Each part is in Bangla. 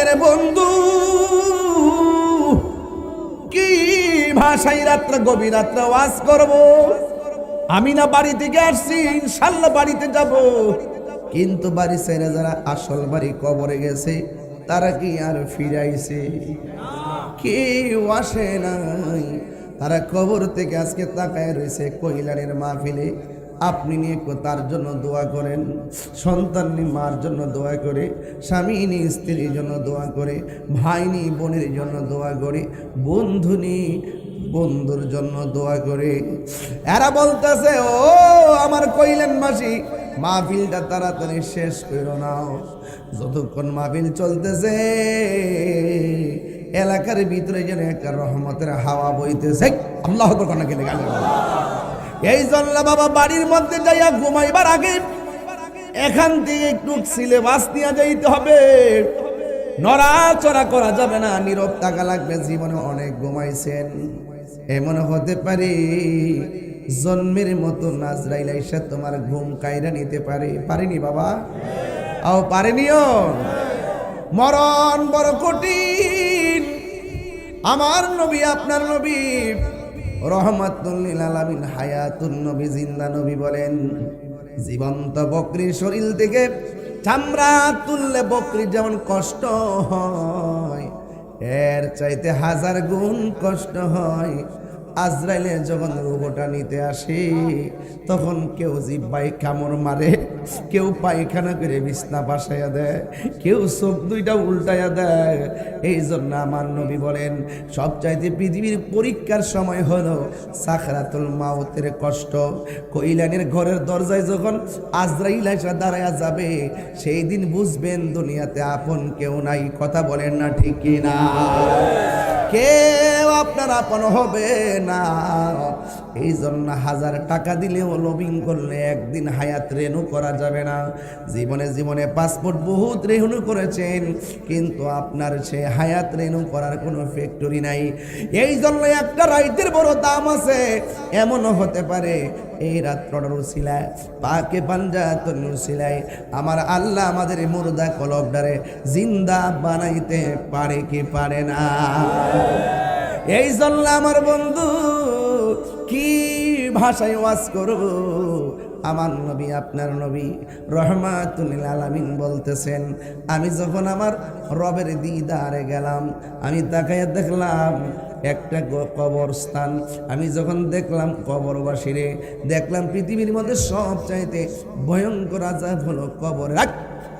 রে বন্ধু, কি ভাষায় রাত্রে গভীর রাত্রে ওয়াজ করব? আমি না বাড়ি থেকে আসছি, ইনশাল্লাহ বাড়িতে যাব, কিন্তু বাড়ি ছেড়ে যারা আসল বাড়ি কবরে গেছে তারা কি আর ফিরাইছে? কেউ আসে নাই। তারা কবর থেকে আজকে তাকায় রয়েছে কইলানের মাহফিলে। আপনি নিয়ে তার জন্য দোয়া করেন, সন্তান নি মার জন্য দোয়া করে, স্বামী নি স্ত্রীর জন্য দোয়া করে, ভাই নি বোনের জন্য দোয়া করে, বন্ধু নি বন্ধুর জন্য দোয়া করে। এরা বলতেছে, ও আমার কইলেন মাসি, মাহফিলটা তাড়াতাড়ি শেষ করো না। যতক্ষণ মাহফিল চলতেছে এলাকার ভিতরে যেন একটা রহমতের হাওয়া বইতেছে। আল্লাহ আকবার কোন কেন গালি? এই জন্য বাবা বাড়ির মধ্যে যাইয়া ঘুমাইবার আগে এখান থেকে একটু সিলেবাস নিয়ে যাইতে হবে। নড়াচড়া করা যাবে না, নীরব থাকা লাগবে। জীবনে অনেক ঘুমাইছেন, এমন হতে পারে জন্মের মতো নাজরাইল আইসা তোমার ঘুম কায়রা নিতে পারে। পারেনি বাবা? আও পারেনিও? মরণ বড় কঠিন। আমার নবী, আপনার নবী রহমাতুল লিল আলামিন, হায়াতুন নবী, জিন্দা নবী বলেন, জীবন্ত বকরির শরীর থেকে চামড়া তুললে বকরির যেমন কষ্ট হয়, এর চাইতে 1000 গুণ কষ্ট হয় আজরাইলে যখন রূহটা নিতে আসে। তখন কেউ জিহ্বায় কামড় মারে, কেউ পায়খানা করে বিছনা বাসাইয়া দেয়, কেউ চোখ দুইটা উল্টাইয়া দেয়। এই জন্য আমার নবী বলেন, সবচাইতে পৃথিবীর পরীক্ষার সময় হলো সাকরাতুল মাউতের কষ্ট। কইলানের ঘরের দরজায় যখন আজরাইল এসে দাঁড়ায়া যাবে, সেই দিন বুঝবেন দুনিয়াতে আপন কেউ নাই। কথা বলেন না ঠিক কিনা? কেউ আপনার আপন হবে না। এই জন্য 1000 টাকা দিলেও লবিং করলে একদিন হায়াত রেনু করা যাবে না। জীবনে জীবনে পাসপোর্ট বহুত রেনু করেছেন, কিন্তু আপনার সে হায়াত রেনু করার কোনো ফ্যাক্টরি নাই। এই জন্য একটা রাইতের বড় দাম আছে। এমনও হতে পারে এই রাত্রটার উসিলায়, পাকে পাঞ্জাতন উসিলায় আমার আল্লাহ আমাদের মুর্দা কলবডারে জিন্দা বানাইতে পারে কি পারে না? এই জন্য আমার বন্ধু, কি ভাষায় ওয়াজ করব? আমার নবী, আপনার নবী রহমাতুল লিল আলামিন বলতেছেন, আমি যখন আমার রবের দিদারে গেলাম, আমি তাকাইয়া দেখলাম একটা কবরস্থান। আমি যখন দেখলাম কবরবাসীরে, দেখলাম পৃথিবীর মধ্যে সবচাইতে ভয়ঙ্কর আযাব হলো কবরে।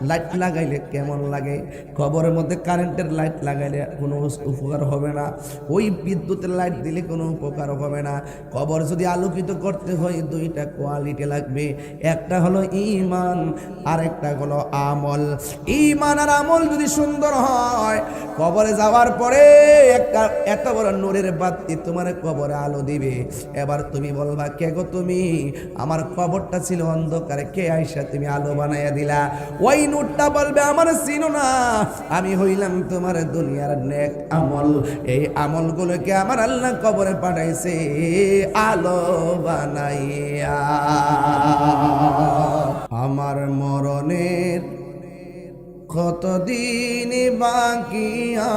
লাইট লাগাইলে কেমন লাগে? কবরের মধ্যে কারেন্টের লাইট লাগাইলে কোনো উপকার হবে না, ওই বিদ্যুতের লাইট দিলে কোনো উপকার হবে না। কবর যদি আলোকিত করতে হয় দুইটা কোয়ালিটি লাগবে, একটা হলো ঈমান, আর একটা হলো আমল। ঈমান আর আমল যদি সুন্দর হয়, কবরে যাওয়ার পরে একটা এত বড় নূরের বাতি তোমার কবরে আলো দিবে। এবার তুমি বলবা, কে গো তুমি? আমার কবরটা ছিল অন্ধকারে, কে আইসা তুমি আলো বানাইয়া দিলা? ওই নূরটা বলবে, আমার চিনো না, আমি হইলাম তোমার দুনিয়ার নেক আমল। এই আমলগুলোকে আমার আল্লাহ কবরে পাঠাইছে আলো বানাইয়া। আমার মরণের কতদিন বাকি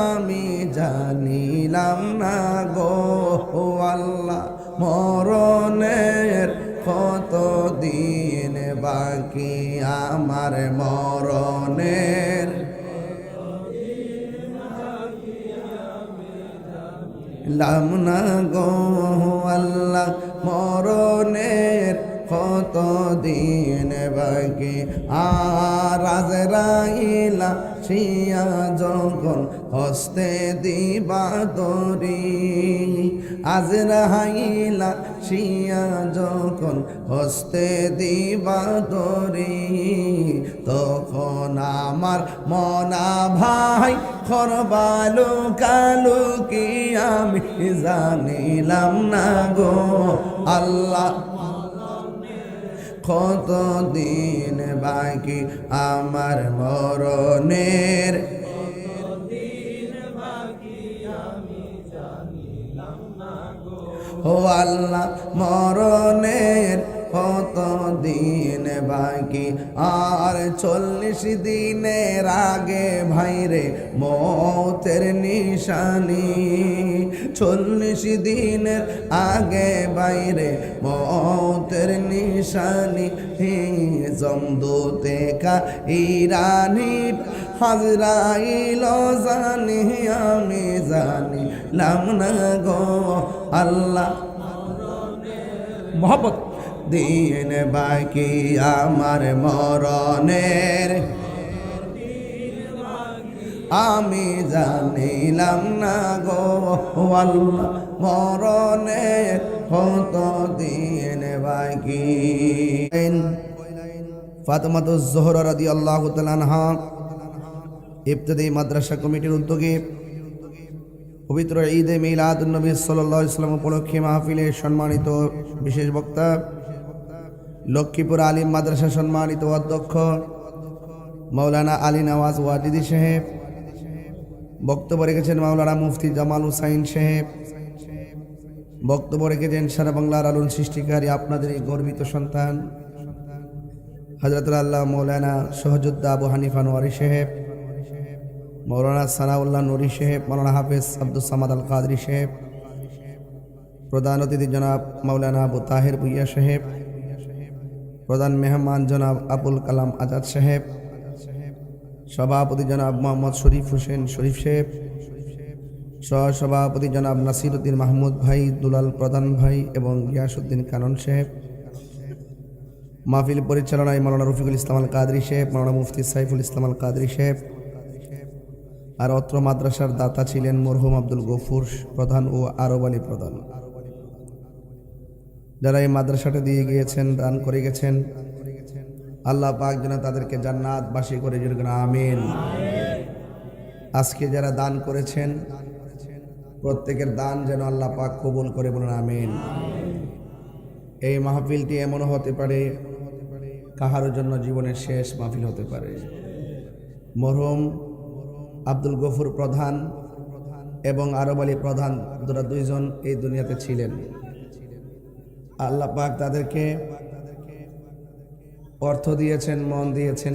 আমি জানিলাম না গো আল্লাহ, মরণের কতদিন বাকি আমার মরণের লাম না গো আল্লাহ, মরণের কতদিন বাকি। আর আজরাইলা শিয়া যখন হস্তে দিবা তরি, আজরাইলা শিয়া যখন হস্তে দিবা তরি, তখন আমার মনা ভাই খরবালু কালু কি আমি জানিলাম না গো আল্লাহ, কতদিন বাকি আমার মরণের। ও আল্লাহ, মরণের কত দিন বাকি, আর 40 দিনের আগে ভাইরে মৌতের নিশানি। 40 দিনের আগে বাইরে মৌতের নিশানি। জমদূতে কা ইরানি হাজরাইল জানি, আমি জানি লামনা গো আল্লাহ মোহাম্মদ দিন বাকি আমার মরণের, আমি জানিলাম না গো আল্লাহ মরণের কত দিন বাকি। ফাতেমাতুজ জোহরা রাদিয়াল্লাহু তাআলা আনহা ইবতিদায়ী মাদ্রাসা কমিটির উদ্যোগে পবিত্র ঈদে মিলাদুন নবী সাল্লাল্লাহু আলাইহি ওয়াসাল্লাম উপলক্ষে মাহফিলে সম্মানিত বিশেষ বক্তা, লক্ষ্মীপুর আলিম মাদ্রাসা সম্মানিত অধ্যক্ষ মাওলানা আলী নওয়াজ ওয়াজিদি সাহেব, বক্তব্য রেখেছেন মাওলানা মুফতি জামাল হুসাইন সাহেব, বক্তব্য রেখেছেন সারা বাংলার আলোড়ন সৃষ্টিকারী আপনাদের এই গর্বিত সন্তান হযরতুল আল্লাহ মাওলানা সহযোদ্ধা আবু হানিফা নোয়ারি সাহেব, মৌলানা সানাউল্লাহ নুরি সাহেব, মৌলানা হাফেজ আব্দুস সামাদ আল কাদরি সাহেব, প্রধান অতিথি জনাব মাওলানা আবু তাহের ভুইয়া সাহেব, প্রধান মেহমান জনাব আবুল কালাম আজাদ সাহেব, সভাপতি জনাব মোহাম্মদ শরীফ হোসেন শরীফ সাহেব, সহসভাপতি জনাব নাসিরউদ্দিন মাহমুদ ভাই, দুলাল প্রধান ভাই এবং গিয়াসউদ্দিন কানন সাহেব, মাহফিল পরিচালনায় মাওলানা রফিকুল ইসলাম আল কাদরি সাহেব, মাওলানা মুফতি সাইফুল ইসলাম আল কাদরি সাহেব। আর অত্র মাদ্রাসার দাতা ছিলেন মরহুম আব্দুল গফুর প্রধান ও আরব আলী প্রধান, যারা এই মাদ্রাসাটা দিয়ে গিয়েছেন, দান করে গেছেন। আল্লাহ পাক যেন তাদেরকে জান্নাতবাসী করে দিন, আমিন। আজকে যারা দান করেছেন প্রত্যেকের দান যেন আল্লাহ পাক কবুল করে, বলুন আমিন। এই মাহফিলটি এমন হতে পারে কাহার জন্য জীবনের শেষ মাহফিল হতে পারে। মরহুম আব্দুল গফুর প্রধান এবং আরব আলী প্রধান দুইজন এই দুনিয়াতে ছিলেন। আল্লাহ পাক তাদেরকে অর্থ দিয়েছেন, মন দিয়েছেন,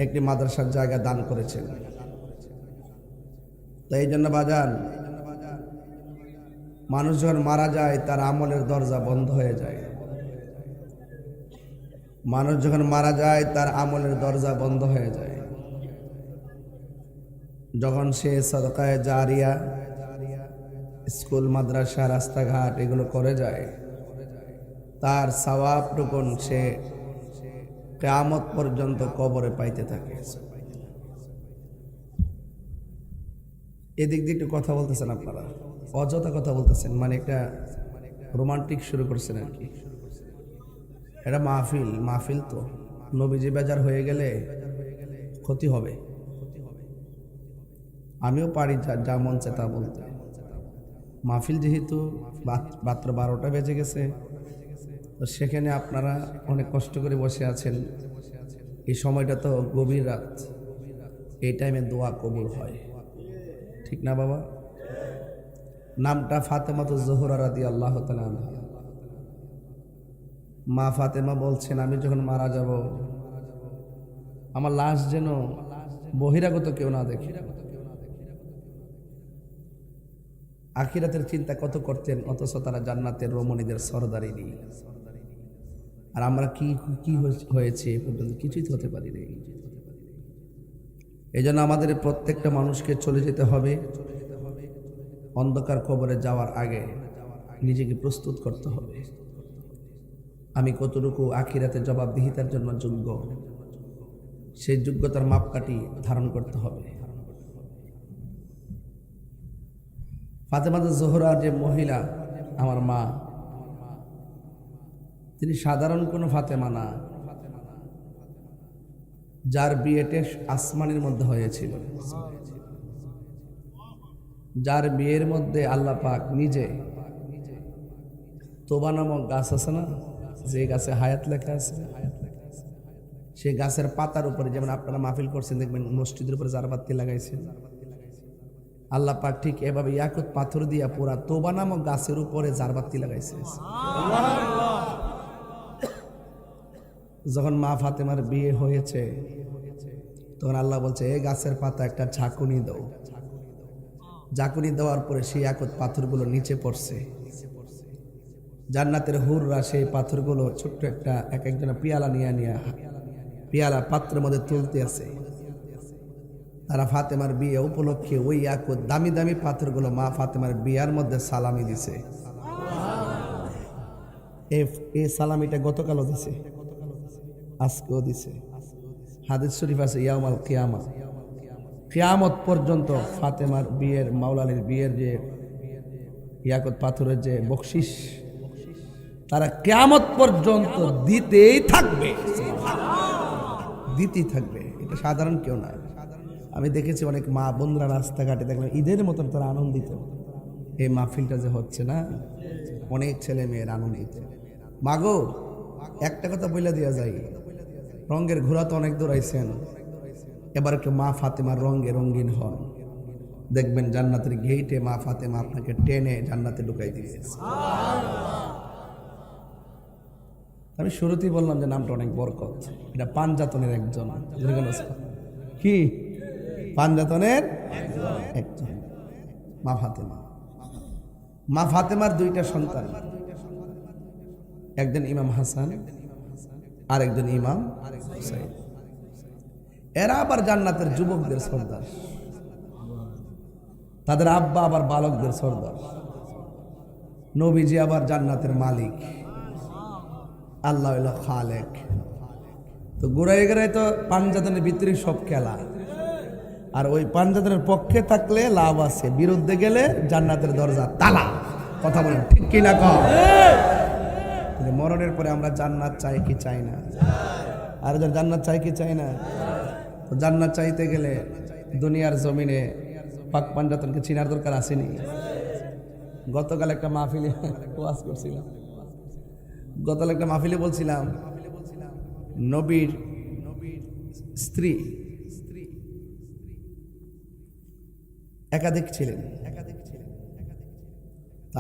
একটি মাদ্রাসার জায়গা দান করেছেন। তাই এই জন্য বাজান, মানুষ যখন মারা যায় তার আমলের দরজা বন্ধ হয়ে যায়। মানুষ যখন মারা যায় তার আমলের দরজা বন্ধ হয়ে যায়। যখন সে সাদকায়ে জারিয়া, স্কুল মাদ্রাসা রাস্তাঘাট এগুলো করে যায়, তার সওয়াবটুকুন সে কিয়ামত পর্যন্ত কবরে পাইতে থাকে। এদিক দিয়ে একটু কথা বলতেছেন আপনারা, অযথা কথা বলতেছেন, মানে একটা রোমান্টিক শুরু করছেন আর কি। এটা মাহফিল তো নবীজি বেজার হয়ে গেলে ক্ষতি হবে। আমিও পারি যা মন চায় তা বলতে। মাহফিল যেহেতু মাত্র 12টা বেজে গেছে, তো সেখানে আপনারা অনেক কষ্ট করে বসে আছেন। এই সময়টা তো গভীর রাত, এই টাইমে দোয়া কবুল হয়, ঠিক না বাবা? নামটা ফাতেমাতুজ জোহরা রাদিয়াল্লাহু তাআলা আনহা। মা ফাতেমা বলছেন, আমি যখন মারা যাব আমার লাশ যেন বহিরাগত কেউ না দেখে। আখিরাতের চিন্তা কত করতেন, অথচ তারা জান্নাতের রমণীদের সরদারিনী। আর আমরা কি হয়েছে এ পর্যন্ত কিছুই তো হতে পারি নাই। এই জন্য আমাদের প্রত্যেকটা মানুষকে চলে যেতে হবে। অন্ধকার কবরে যাওয়ার আগে নিজেকে প্রস্তুত করতে হবে। আমি কতটুকু আখিরাতের জবাবদিহিতার জন্য যোগ্য, সেই যোগ্যতার মাপকাঠি ধারণ করতে হবে। ফাতেমাতুজ জোহরা যে মহিলা, আমার মা, তিনি সাধারণ কোনো ফাতেমা না, যার বিয়েটা আসমানের মধ্যে হয়েছিল, যার বিয়ের মধ্যে আল্লাহ পাক নিজে তোবা নামক গাছ আছে না, যে গাছে হায়াত লেখা আছে, সেই গাছের পাতার উপরে, যেমন আপনারা মাহফিল করছেন দেখবেন মসজিদের উপরে জারবাতি লাগাইছেন, আল্লাহ পাক ঠিক এভাবে ইয়াকুত পাথর দিয়া পুরা তোবা নামক গাছের উপরে জারবাতি লাগাইছে। যখন মা ফাতেমার বিয়ে হয়েছে তখন আল্লাহ বলছে এই গাছের পাতা একটা ঝাঁকুনি দাও। ঝাঁকুনি দেওয়ার পরে সেই ইয়াকুত পাথরগুলো নিচে পড়ছে। জান্নাতের হুররা সেই পাথরগুলো ছোট্ট একটা এক একজনের পিয়ালা নিয়ে পিয়ালা পাত্রের মধ্যে তুলতে আছে। তারা ফাতেমার বিয়ে উপলক্ষে ওই ইয়াকুত দামি দামি পাথরগুলো মা ফাতেমার বিয়ার মধ্যে সালামি দিছে। এই সালামিটা গতকালও দিছে, আজকেও দিছে। হাদিস শরীফ আছে ইয়াউমাল কিয়ামা, কিয়ামত পর্যন্ত ফাতেমার বিয়ের, মাওলা আলীর বিয়ের যে ইয়াকুত পাথরের যে বকশিস তারা কিয়ামত পর্যন্ত দিতেই থাকবে, দিতেই থাকবে। এটা সাধারণ কেউ না। আমি দেখেছি অনেক মা বন্ধুরা রাস্তাঘাটে দেখলাম ঈদের মতন তারা আনন্দিত। এই মাহফিলটা যে হচ্ছে না, অনেক ছেলে মেয়ের আনন্দিত। মাগো একটা কথা বলে দেওয়া যায়, রঙের ঘোড়া তো অনেক দৌড়াইছেন, এবার একটু মা ফাতেমার রঙে রঙিন হন, দেখবেন জান্নাতের গেইটে মা ফাতেমা আপনাকে টেনে জান্নাতে ঢুকাই দিয়েছে। আমি শুরুতেই বললাম যে নামটা অনেক বরকত। এটা পাঞ্জাতনের একজন, কি পাঞ্জাতনের একজন মা ফাতেমা। মা ফাতেমার দুইটা সন্তান, একজন ইমাম হাসান আর একজন ইমাম হুসাইন। এরা আবার জান্নাতের যুবকদের সর্দার, তাদের আব্বা আবার বালকদের সর্দার। নবীজি আবার জান্নাতের মালিক, আল্লাহ হইল খালেক। তো গোড়ায় গোড়ায় তো পাঞ্জাতনের ভিতরে সব খেলা, আর ওই পাঞ্জাতনের পক্ষে থাকলে লাভ আছে, বিরুদ্ধে গেলে জান্নাতের দরজা তালা। কথা বলেন ঠিক কিনা? মরণের পরে আমরা জান্নাত চাই কি চাই না? আর জান্নাত চাই কি চাই না? তো জান্নাত চাইতে গেলে দুনিয়ার জমিনে পাক পাঞ্জাতনকে চিনার দরকার আসেনি। গতকাল একটা মাহফিলে ওয়াজ করছিলাম, গতকাল একটা মাহফিলে বলছিলাম নবীর স্ত্রী একাধিক ছিলেন।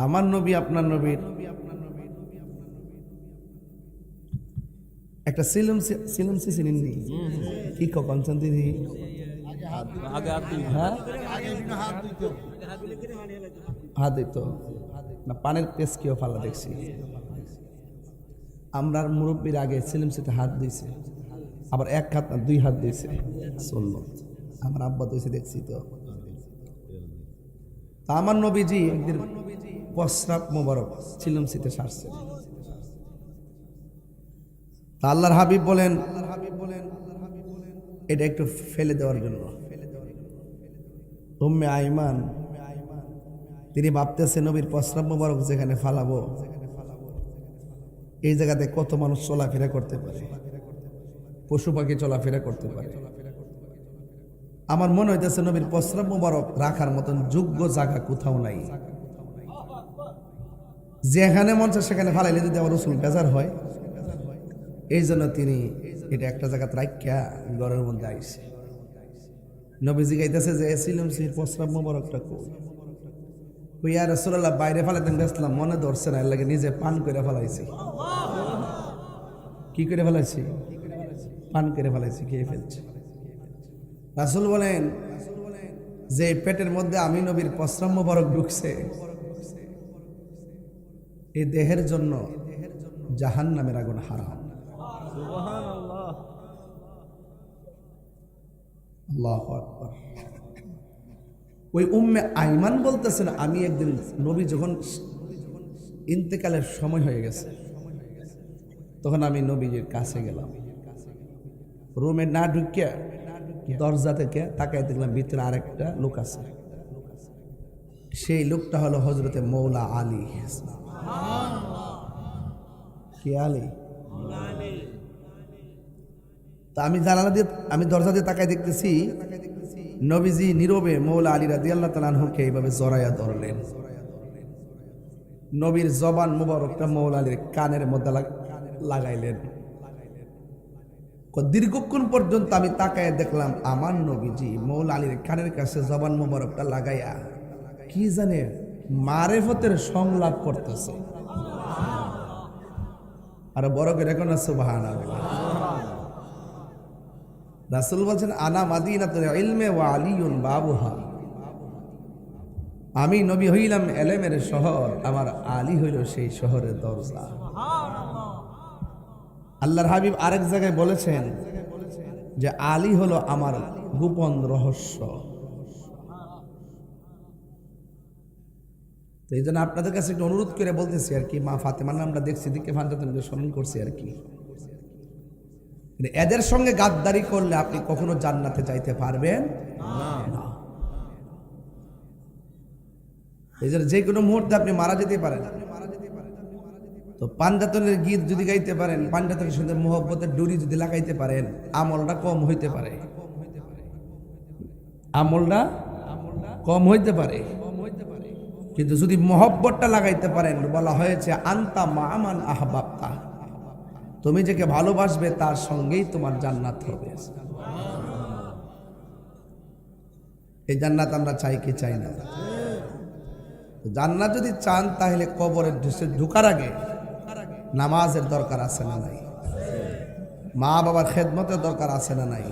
আমার নবী আপনার নবীর একটা সিলমসি চিনেননি? কি কনসেন দিদি? হাত দিত না, পানের পেস কেউ ফালা দেখছি। আমরা মুরব্বীর আগে সিলমসিতে হাত দিয়েছে, আবার এক হাত না দুই হাত দিয়েছে সুন্নত। আমার আব্বা দিয়েছে দেখছি। তো আমার নবীজি একদিন প্রস্রাব মোবারক সিলমসিতে সারছেন। আল্লাহর হাবিব বলেন এটা একটু ফেলে দেওয়ার জন্য। উম্মে আইমান তিনি ভাবতেছে নবীর প্রস্রাব মোবারক যেখানে ফালাবো এই জায়গাতে কত মানুষ চলাফেরা করতে পারে, পশু পাখি চলাফেরা করতে পারে। আমার মনে হইতেছে নবীর প্রস্রাব মোবারক রাখার মতন যোগ্য জায়গা কোথাও নাই। যেখানে মন চায় সেখানে ফালাইলে যদি আমার রসুল বেজার হয়, এই জন্য তিনি এটা একটা জায়গাতে রাখিয়া ঘরের মধ্যে আইসে। নবীজি গাইতেছে যে সিলমসির প্রস্রাব মোবারকটা কই ইয়া রাসূলুল্লাহ, বাইরে ফালাইতেন গেছিলাম, মনে ধরছে না, এর লাগে নিজে পান করে ফেলাইছি। কি করে ফেলাইছি? পান করে ফেলাইছি, খেয়ে ফেলছি। রাসূল বলেন যে পেটের মধ্যে আমি নবীর প্রস্রাব মোবারক ঢুকছে, এই দেহের জন্য জাহান্নামের আগুন হারাম। সুবহানাল্লাহ, আল্লাহু আকবার। ওই উম্মে আইমান বলতেছেন আমি একদিন নবী যখন ইন্তেকালের সময় হয়ে গেছে তখন আমি নবীজির কাছে গেলাম। রুমে না ঢুকিয়া দরজা থেকে তাকাই দেখলাম ভিতরে আরেকটা লোক আছে। সেই লোকটা হলো হযরতে মৌলা আলী। কি আলী? তা আমি জানালা দিয়ে, আমি দরজা দিয়ে তাকাই দেখতেছি নবীজি নীরবে মৌলা আলী রাদিয়াল্লাহু তাআলা আনহুকে এইভাবে জড়াইয়া ধরলেন। নবীর জবান মুবারকটা মৌলা আলীর কানের মধ্যে লাগাইলেন। দীর্ঘক্ষণ পর্যন্ত আমি তাকায় দেখলাম আমার নবীজি মৌলা আলীর কানের কাছে জবান মুবারকটা লাগাইয়া কি জানে মারেফতের সংলাপ করতেছে। আর বড় করে এখন সুবহানাল্লাহ। রাসূল বলছেন আনা মাদিনাতুল ইলমি ওয়া আলিয়ুন বাবুহা, আমি নবী হইলাম এলেমের শহর, আমার আলী হইল সেই শহরের দরজা। আল্লাহর হাবিব আরেক জায়গায় বলেছেন যে আলী হলো আমার গোপন রহস্য। তো এই জন্য আপনাদের কাছে একটু অনুরোধ করে বলতেছি আর কি, মা ফাতেমার নামটা দেখছি দিকে ফান্তাতনকে স্মরণ করছি আর কি। এদের সঙ্গে গাদ্দারি করলে আপনি কখনো জান্নাতে যাইতে পারবেন না। এই জন্য যে কোনো মুহূর্তে আপনি মারা যেতে পারেন। তো পাঞ্জাতনের গীত যদি গাইতে পারেন, পাঞ্জাতনের সঙ্গে মোহব্বতের ডুরি যদি লাগাইতে পারেন, আমলটা কম হইতে পারে, আমলটা কম হইতে পারে। কিন্তু যদি মোহব্বতটা লাগাইতে পারেন, বলা হয়েছে আনতা মামান আহবাবতা, তুমি যাকে ভালোবাসবে তার সঙ্গেই তোমার জান্নাত হবে। এই জান্নাত আমরা চাই কি চাই না? জান্নাত যদি চান তাহলে কবরের ঢোকার আগে নামাজের দরকার আছে না নাই? মা বাবার খেদমতের দরকার আছে না নাই?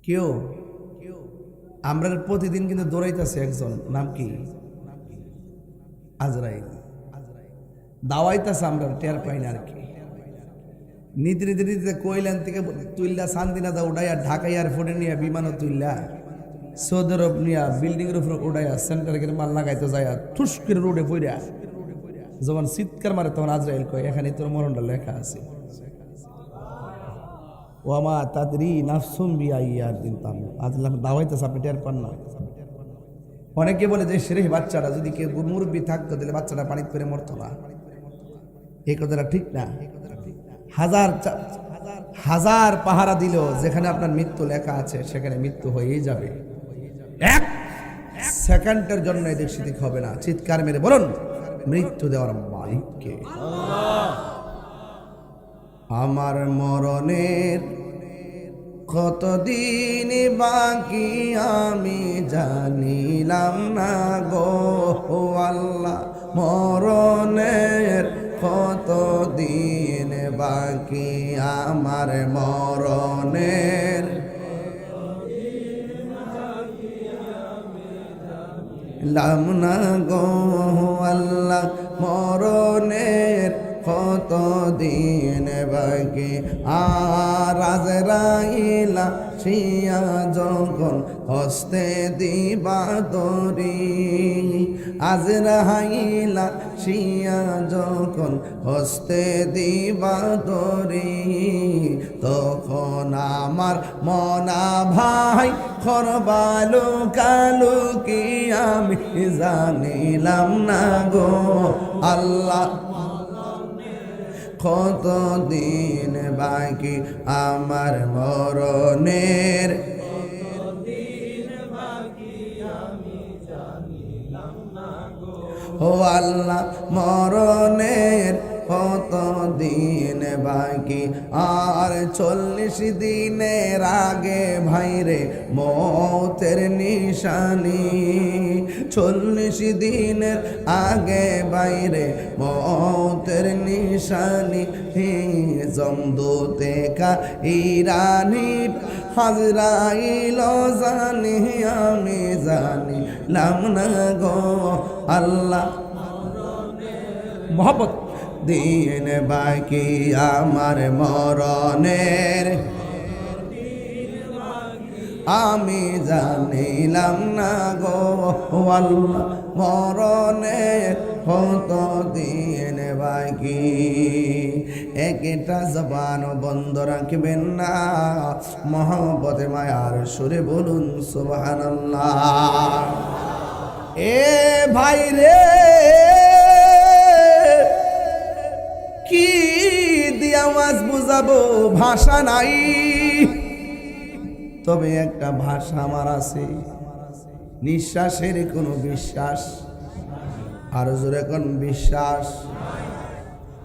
কেউ আমরা প্রতিদিন কিন্তু দৌড়াইতেছে একজন, নাম কি? আজরাইল। দাওয়াইতেছে, আমরা টের পাই না আর কি। নীতি নীতি নীতিতে কইলেন থেকে তুইল্লা সান্দিনা দা উড়াইয়া ঢাকা এয়ারপোর্টে নিয়ে বিমানও তুইল্লা সৌদি আরব নিয়া বিল্ডিং এর উপর উড়াইয়া সেন্টার করে মাল লাগাইতে যায়, ঠুস করে রোডে পইরা যখন চিৎকার মারে তখন আজরাইল কয় এখানে তোর মরণটা লেখা আছে। ওয়ামা তাদরি নাফসুম বিআইয়ার দিন তাম। আল্লাহ দাওয়াইতেছে, আপনি টের পান না। অনেকে বলে যে সেরে বাচ্চাটা যদি কেউ মুরব্বী থাকতো তাহলে বাচ্চাটা পানিতে করে মরতো না। এই কথাটা ঠিক না। হাজার পাহারা দিল, যেখানে আপনার মৃত্যু লেখা আছে সেখানে মৃত্যু হয়েই যাবে। এক সেকেন্ডের জন্য এদিক সেদিক হবে না। চিৎকার মেরে বলুন মৃত্যু দেওয়ার মালিককে। আমার মরণের কতদিন বাকি আমি জানিলাম না গো আল্লাহ, মরণের কতদিন বাকি আমার মরণের লাম না গো আল্লাহ, মরণের কতদিন বাকি। আর আজরাইলা শিয়া যখন হস্তে দিবা দরি, আজরাইলা শিয়া যখন হস্তে দিবা দরি, তখন আমার মনা ভাই খরবালু কালু কি আমি জানিলাম না গো আল্লাহ, কতদিন বাকি আমার মরণের। ও আল্লাহ মরণের কতদিন বাকি। আর 40 দিনের আগে ভাইরে মৌতের নিশানি, 40 দিনের আগে বাইরে মৌতের নিশানি। জমদূতে কা ইরানি হাজরাইল জানি আমি জানিলাম না গো আল্লাহ, মোহাম্মদ দিন বাকি আমার মরণের আমি জানিলাম না গো আল্লাহ, মরণের কত দিন বাকি। একটা জবান বন্ধ রাখবেন না, মহব্বতে মায়ার সুরে বলুন সুবহানাল্লাহ। এ ভাই রে, কি দিয়া মাছ বুঝাবো, ভাষা নাই। তবে একটা ভাষা আমার আছে, নিঃশ্বাসের কোনো বিশ্বাস, আর জোরে কোন বিশ্বাস।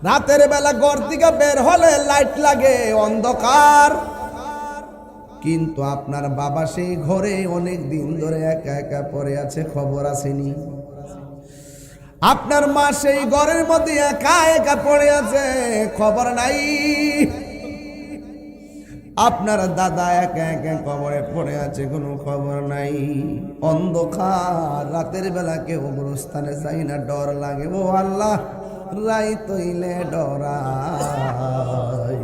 রাতের বেলা ঘর থেকে বের হলে লাইট লাগে, অন্ধকার, কিন্তু আপনার বাবা সেই ঘরে অনেক দিন ধরে একা একা পড়ে আছে, খবর আসেনি। আপনার মা সেই ঘরের মধ্যে একা একা পড়ে আছে, খবর নাই। আপনার দাদা একা একা কবরে পড়ে আছে, কোনো খবর নাই। অন্ধকার, রাতের বেলা কেউ গোরস্থানে যাই না, ডর লাগে। ও আল্লাহ, রাইত হইলে ডরাই,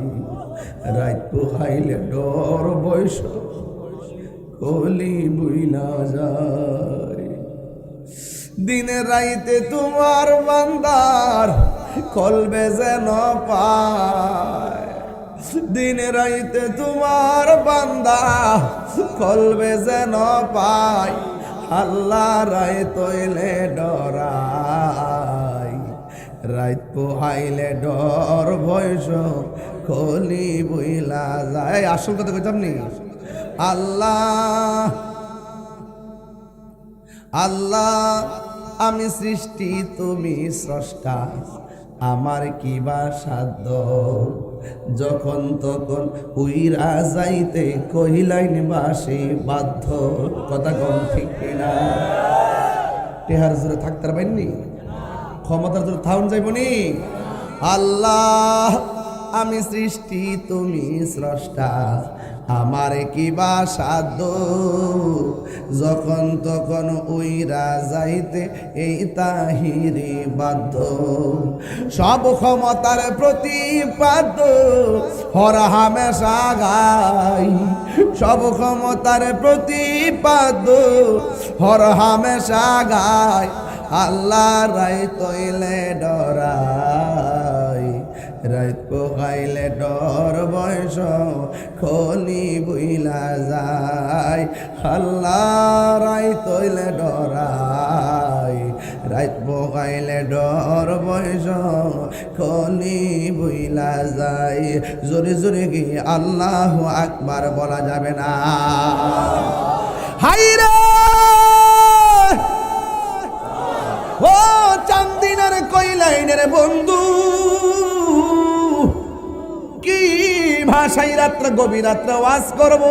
রাইত পোহাইলে ডর, বয়স কলি বুইলা যায়। দিনে রাইতে তোমার বান্দার কলবে যেন পায়, দিনে রাইতে তোমার বান্দা কলবে যেন পায়। আল্লাহ রাইত হইলে ডরাই, রাইত পোহাইলে ডর, বয়স কলি বুইলা যায়। আসল কথা কইতাম নি, আল্লাহ আল্লাহ আমি সৃষ্টি, তুমি স্রষ্টা, আমার কি বা সাধ্য, যখন তখন উইরা যাইতে কহিলাইন বাসি বাধ্য। কথা কম ঠিক কিনা? টেহার জোরে থাকতে পারেননি, ক্ষমতার জোরে থাউন যাইবনি। আল্লাহ আমি সৃষ্টি, তুমি স্রষ্টা, আমার কি বা সাধ্য, যখন তখন উইরা যাইতে এই তাহিরি বাধ্য। সব ক্ষমতার প্রতিপাদ্য হর হামেশা গাই, সব ক্ষমতার প্রতিপাদ্য হর হামেশা গাই। আল্লাহ রাইত হইলে ডরাই, রাইত পোহাইলে ডর, বয়স খনি বুইলা যায়। আল্লাহ রাইত হইলে ডরাই, রাইত পোহাইলে ডর, বয়স খনি বুইলা যায়। জোরে জোরে কি আল্লাহু আকবার বলা যাবে না? হাইরে ও চান্দিনার কইলাইনের বন্ধু, কি ভাষাই রাত্রে গভীর রাত্রে ওয়াজ করব।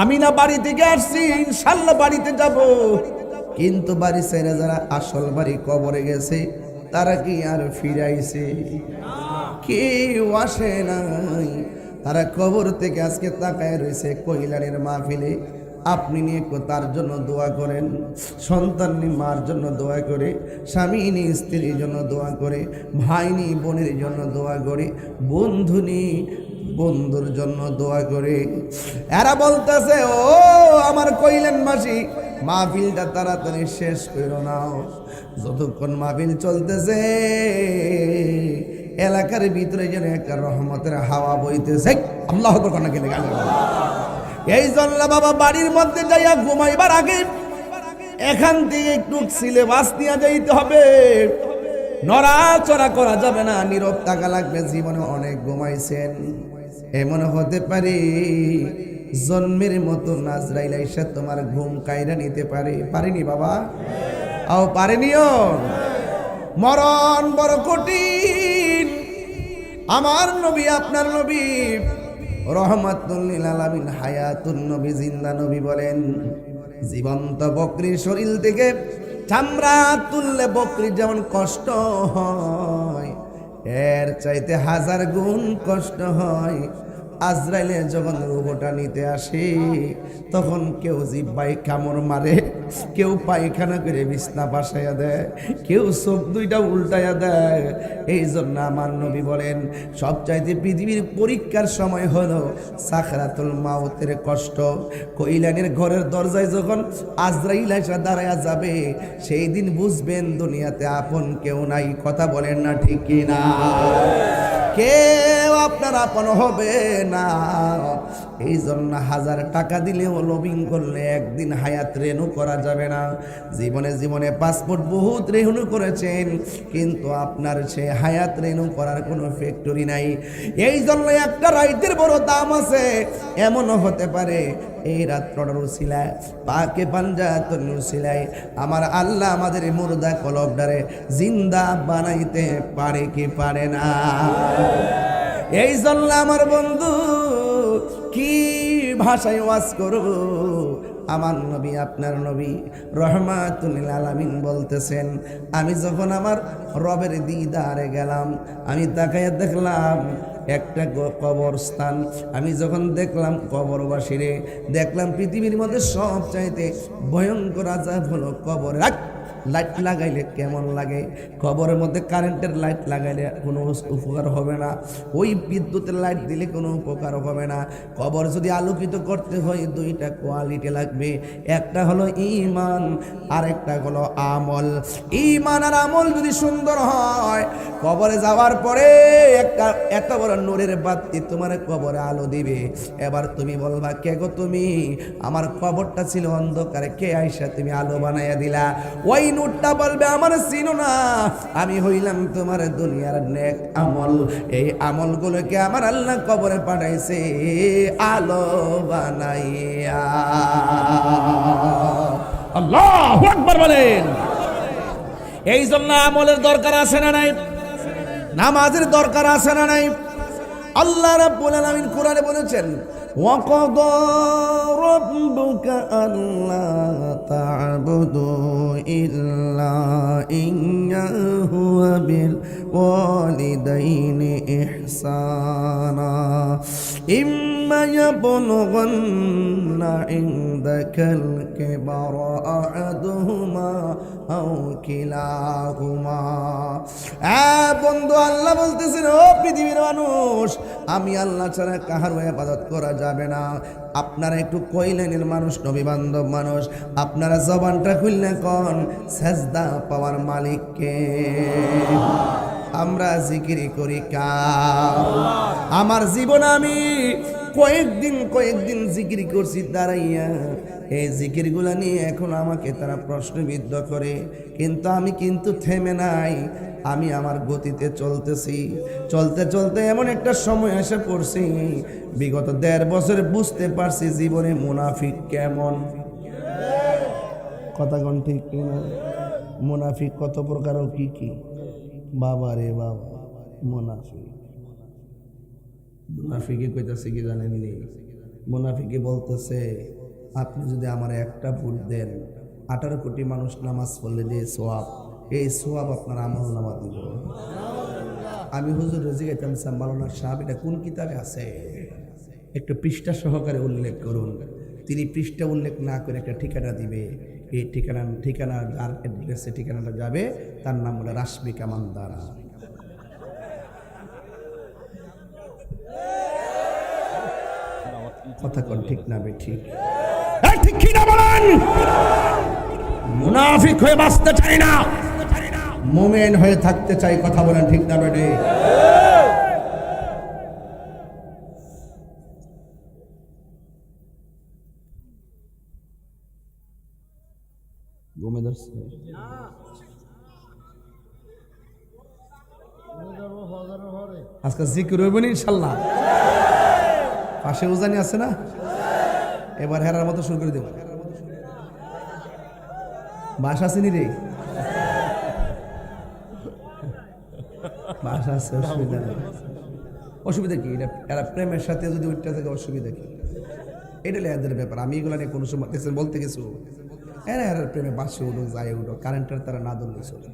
আমি না বাড়ি থেকে আসছি, ইনশাল্লাহ বাড়িতে যাব, কিন্তু বাড়ি ছেড়ে যারা আসল বাড়ি কবরে গেছে তারা কি আর ফিরাইছে? কেউ আসে নাই, তারা কবর থেকে আজকে তাকায় রয়েছে কইলানের মাহফিলে। আপনি নিয়ে তার জন্য দোয়া করেন, সন্তান নি মার জন্য দোয়া করে, স্বামী নি স্ত্রীর জন্য দোয়া করে, ভাই নি বোনের জন্য দোয়া করে, বন্ধু নি বন্ধুর জন্য দোয়া করে। এরা বলতেছে, ও আমার কইলেন মাসি, মাহফিলটা তাড়াতাড়ি শেষ করো নাও। যতক্ষণ মাহফিল চলতেছে এলাকার ভিতরে যেন একটা রহমতের হাওয়া বইতেছে। আল্লাহু আকবার না গেলে গান। এই জন্য বাবা বাড়ির মধ্যে যাইয়া ঘুমাইবার আগে এখান থেকে একটু সিলেবাস নিয়ে যাইতে হবে। নড়াচড়া করা যাবে না, নীরব থাকা লাগবে। জীবনে অনেক ঘুমাইছেন, এমন হতে পারে জন্মের মতো নাজরাইল আইসা তোমার ঘুম কাইরা নিতে পারে। পারেনি বাবা? আও পারেনিও? মরণ বড় কঠিন। আমার নবী, আপনার নবী রহমাতুল লিল আলামিন, হায়াতুন নবী, জিন্দা নবী বলেন, জীবন্ত বকরির শরীর থেকে চামড়া তুললে বকরির যেমন কষ্ট হয়, এর চাইতে 1000 গুণ কষ্ট হয় আজরাইলে যখন রূহটা নিতে আসে। তখন কেউ জিহ্বায় কামড় মারে, কেউ পায়খানা করে বিছনা বাসাইয়া দেয়, কেউ চোখ দুইটা উল্টাইয়া দেয়। এই জন্য আমার নবী বলেন, সবচাইতে পৃথিবীর পরীক্ষার সময় হলো সাকরাতুল মাউতের কষ্ট। কইলানের ঘরের দরজায় যখন আজরাইল এসে দাঁড়ায়া যাবে, সেই দিন বুঝবেন দুনিয়াতে আপন কেউ নাই। কথা বলেন না ঠিক কিনা? কেউ আপনার আপন হবে না। এই জন্য 1000 টাকা দিলেও লবিং করলে একদিন হায়াত রেনু করা যাবে না। জীবনে জীবনে পাসপোর্ট বহুত রেনু করেছেন, কিন্তু আপনার সে হায়াত রেনু করার কোনো ফ্যাক্টরি নাই। এই জন্য একটা রাইতের বড় দাম আছে। এমনও হতে পারে এই রাত্রটার উসিলায়, পাকে পাঞ্জাতন উসিলায় আমার আল্লাহ আমাদের মুর্দা কলবডারে জিন্দা বানাইতে পারে কি পারে না? এই জন্য আমার বন্ধু কি ভাষায় ওয়াজ করব? আমার নবী, আপনার নবী রহমাতুল লিল আলামিন বলতেছেন, আমি যখন আমার রবের দিদারে গেলাম, আমি তাকাইয়া দেখলাম একটা কবরস্থান। আমি যখন দেখলাম কবরবাসীরে, দেখলাম পৃথিবীর মধ্যে সবচাইতে ভয়ঙ্কর আযাব হলো কবর। লাইট লাগাইলে কেমন লাগে? কবরের মধ্যে কারেন্টের লাইট লাগাইলে কোনো উপকার হবে না, ওই বিদ্যুতের লাইট দিলে কোনো উপকার হবে না। কবর যদি আলোকিত করতে হয় দুইটা কোয়ালিটি লাগবে, একটা হলো ঈমান, আরেকটা হলো আমল। ঈমান আর আমল যদি সুন্দর হয়, কবরে যাওয়ার পরে একটা এত বড় নূরের বাতি তোমার কবরে আলো দিবে। এবার তুমি বলবা, কে গো তুমি? আমার কবরটা ছিল অন্ধকারে, কে আইসা তুমি আলো বানাইয়া দিলা? ওই নূরটা বলবে, আমার চিনো না, আমি হইলাম তোমার দুনিয়ার নেক আমল। এই আমলগুলোকে আমার আল্লাহ কবরে পাঠাইছে আলো বানাইয়া। আল্লাহু আকবার বলেন। এই জন্য আমলের দরকার আছে না নাই? নামাজের দরকার আছে না নাই? আল্লাহ রাব্বুল আলামিন কোরআনে বলেছেন, وَقَضَى رَبُّكَ أَلَّا تَعْبُدُوا إِلَّا إِيَّاهُ وَبِالْوَالِدَيْنِ إِحْسَانًا إِمَّا يَبْلُغَنَّ عِندَكَ الْكِبَرَ أَحَدُهُمَا أَوْ كِلَاهُمَا। বন্ধু, আল্লাহ বলতেছেন, ও পৃথিবীর মানুষ, আমি আল্লাহ ছাড়া কাহারও ইবাদত করা যাবে না। আপনারা একটু কইলেনের মানুষ, নবী বান্ধব মানুষ, আপনারা জবানটা খুললে কোন সেজদা পাওয়ার মালিককে। আমরা জিকিরি করি কার? আমার জীবন আমি কয়েকদিন জিকির করছি দাঁড়াইয়া। এই জিকিরগুলা নিয়ে এখন আমাকে তারা প্রশ্নবিদ্ধ করে, কিন্তু আমি কিন্তু থেমে নাই। আমি আমার গতিতে চলতেছি। চলতে চলতে এমন একটা সময় এসে পড়ছি, বিগত 1.5 বছরে বুঝতে পারছি জীবনে মুনাফিক কেমন। কথা কোন ঠিক না? মুনাফিক কত প্রকার ও কি কি? বাবা রে বাবা, মুনাফিকে কইতাছে কি জানেন? মুনাফিকে বলতেছে, আপনি যদি আমার একটা ভোট দেন, 18 কোটি মানুষ নামাজ পড়লে যে সোয়াব, এই সোয়াব আপনার আমল নামা দিব। আমি হুজুর রেজিগাইতাম মাওলানা সাহেব, এটা কোন কিতাবে আছে? একটু পৃষ্ঠা সহকারে উল্লেখ করুন। তিনি পৃষ্ঠা উল্লেখ না করে একটা ঠিকানা দিবে। এই ঠিকানা যার অ্যাড্রেসে ঠিকানাটা যাবে, তার নাম হলো রাশমিকা মান্দারা। কথা কোন ঠিক না বে? ঠিক ঠিক কি না বলেন? মুনাফিক হয়ে বাঁচতে চাই না, মুমিন হয়ে থাকতে চাই। কথা বলেন ঠিক না বেটে? ঘুমে ধরছে। আজকে জিকির হইব না ইনশাল্লাহ। পাশে উজানি আছে না? এবার হেরার মতো শুরু করে দেব। বাসা চিনি রে, বাসা আছে, অসুবিধা নেই। অসুবিধা কি? এরা প্রেমের সাথে যদি উঠতে থাকে, অসুবিধা কি? এটা এদের ব্যাপার। আমি এগুলো নিয়ে কোনো সময় বলতে কিছু, এরা প্রেমে বাসে উঠো, যায় উঠো, কারেন্টের তারা না ধরলে চলে।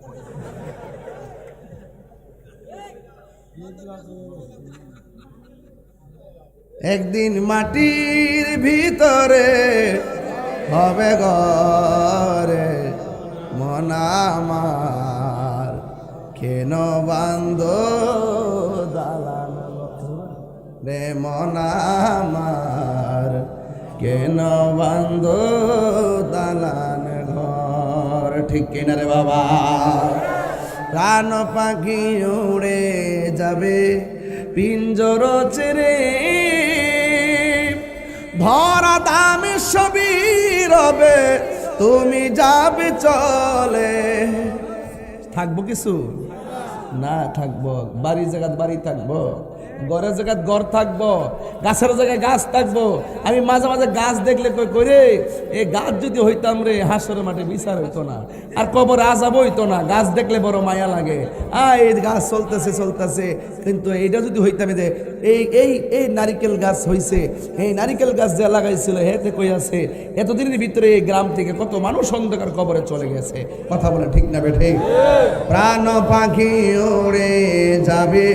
একদিন মাটির ভিতরে হবে ঘরে মন আমার, কেন বান্ধ দালান রে মন আমার, কেন বান্ধ দালান ঘর। ঠিক কিনা রে বাবা? প্রাণ পাখি উড়ে যাবে পিঞ্জর ছেড়ে, ধরা দামে সবই রবে, তুমি যাবে চলে। থাকবো কিছু না? থাকবো বাড়ির জায়গায় বাড়ি থাকবো, ঘরের জায়গায় ঘর থাকবো, গাছের জায়গায় গাছ থাকবো। আমি মাঝে মাঝে গাছ দেখলে কই করে, এই গাছ যদি হইতাম রে, হাসরের মাঠে বিচার হইতো না, আর কবরে আযাব হইতো না। গাছ দেখলে বড় মায়া লাগে। এই গাছ চলতেছে, কিন্তু এইটা যদি হইতাম, যে এই নারিকেল গাছ হইছে, এই নারিকেল গাছ যা লাগাইছিল হেতে কই আছে, এতদিনের ভিতরে এই গ্রাম থেকে কত মানুষ অন্ধকার কবরে চলে গেছে। কথা বলে ঠিক না বেঠে? প্রাণ পাখি উড়ে যাবে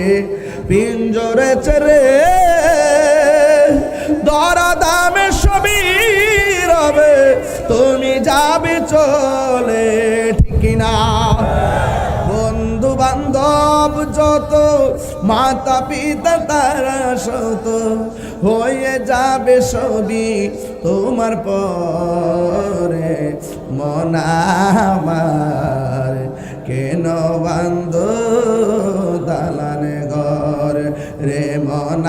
পিঞ্জরে ছেড়ে দরা দামে সবই রবে, তুমি যাবে চলে, ঠিক না? বন্ধু বান্ধব যত, মাতা পিতা তারা শত, হয়ে যাবে সবই তোমার পরে। মন আমার কেন বান্ধ দালানে ঘর রে, মন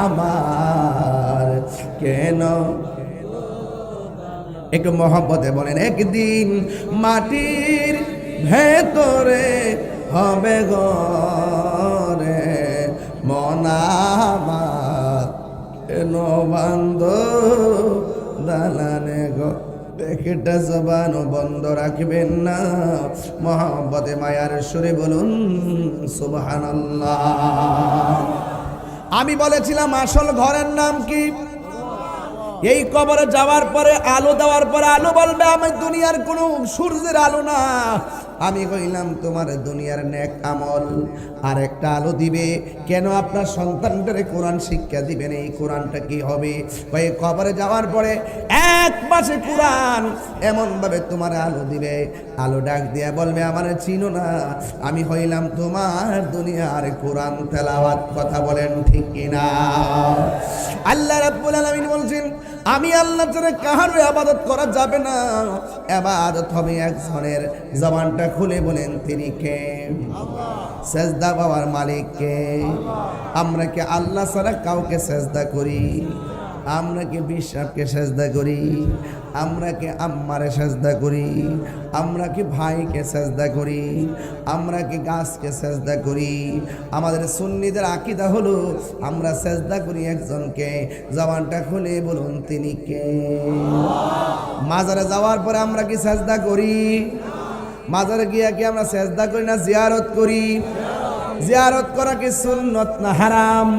আমার কেন। একটু মহব্বতে বলেন, একদিন মাটির ভেতরে হবে ঘরে, মন আমার কেন বান্ধ দালানে ঘর। একটা জবান বন্ধ রাখবেন না, মহব্বতে মায়ার সুরে বলুন সুবহানাল্লাহ। আমি বলেছিলাম আসল ঘরের নাম কি? এই কবরে যাওয়ার পরে আলো দেওয়ার পরে আলো বলবে আমি দুনিয়ার কোনো সূর্যের আলো না, আমি কইলাম তোমার দুনিয়ার নেক আমল। আর একটা আলো দিবে, কেন? আপনার সন্তানটারে কোরআন শিক্ষা দিবেন। এই কোরআনটা কি হবে? ওই কবরে যাওয়ার পরে এক মাসে কোরআন এমনভাবে তোমার আলো দিবে, আলো ডাক দিয়া বলবে আমার চিনো না, আমি হইলাম তোমার দুনিয়ার কোরআন তেলাওয়াত। কথা বলেন ঠিক কিনা? আল্লাহ রাব্বুল আলামিন বলছেন আমি আল্লাহ ছাড়া কাহারও ইবাদত করা যাবে না, ইবাদত হবে একজনের। জবানটা খুলে বলেন তিনি কে? সেজদা পাওয়ার মালিক কে? আমরা কি আল্লাহ ছাড়া কাউকে সেজদা করি? আমরা কি বিশ্বাসকে সেজদা করি? আমরা কি আম্মারে সেজদা করি? আমরা কি ভাইকে সেজদা করি? আমরা কি গাছকে সেজদা করি? আমাদের সুন্নিদের আকীদা হলো আমরা সেজদা করি একজনকে। জবানটা খুলে বলুন তিনি কে? মাজারে যাওয়ার পরে আমরা কি সেজদা করি? মাজারে গিয়া কি আমরা সেজদা করি না জিয়ারত করি? জিয়ারত করা কি সুন্নত না হারাম?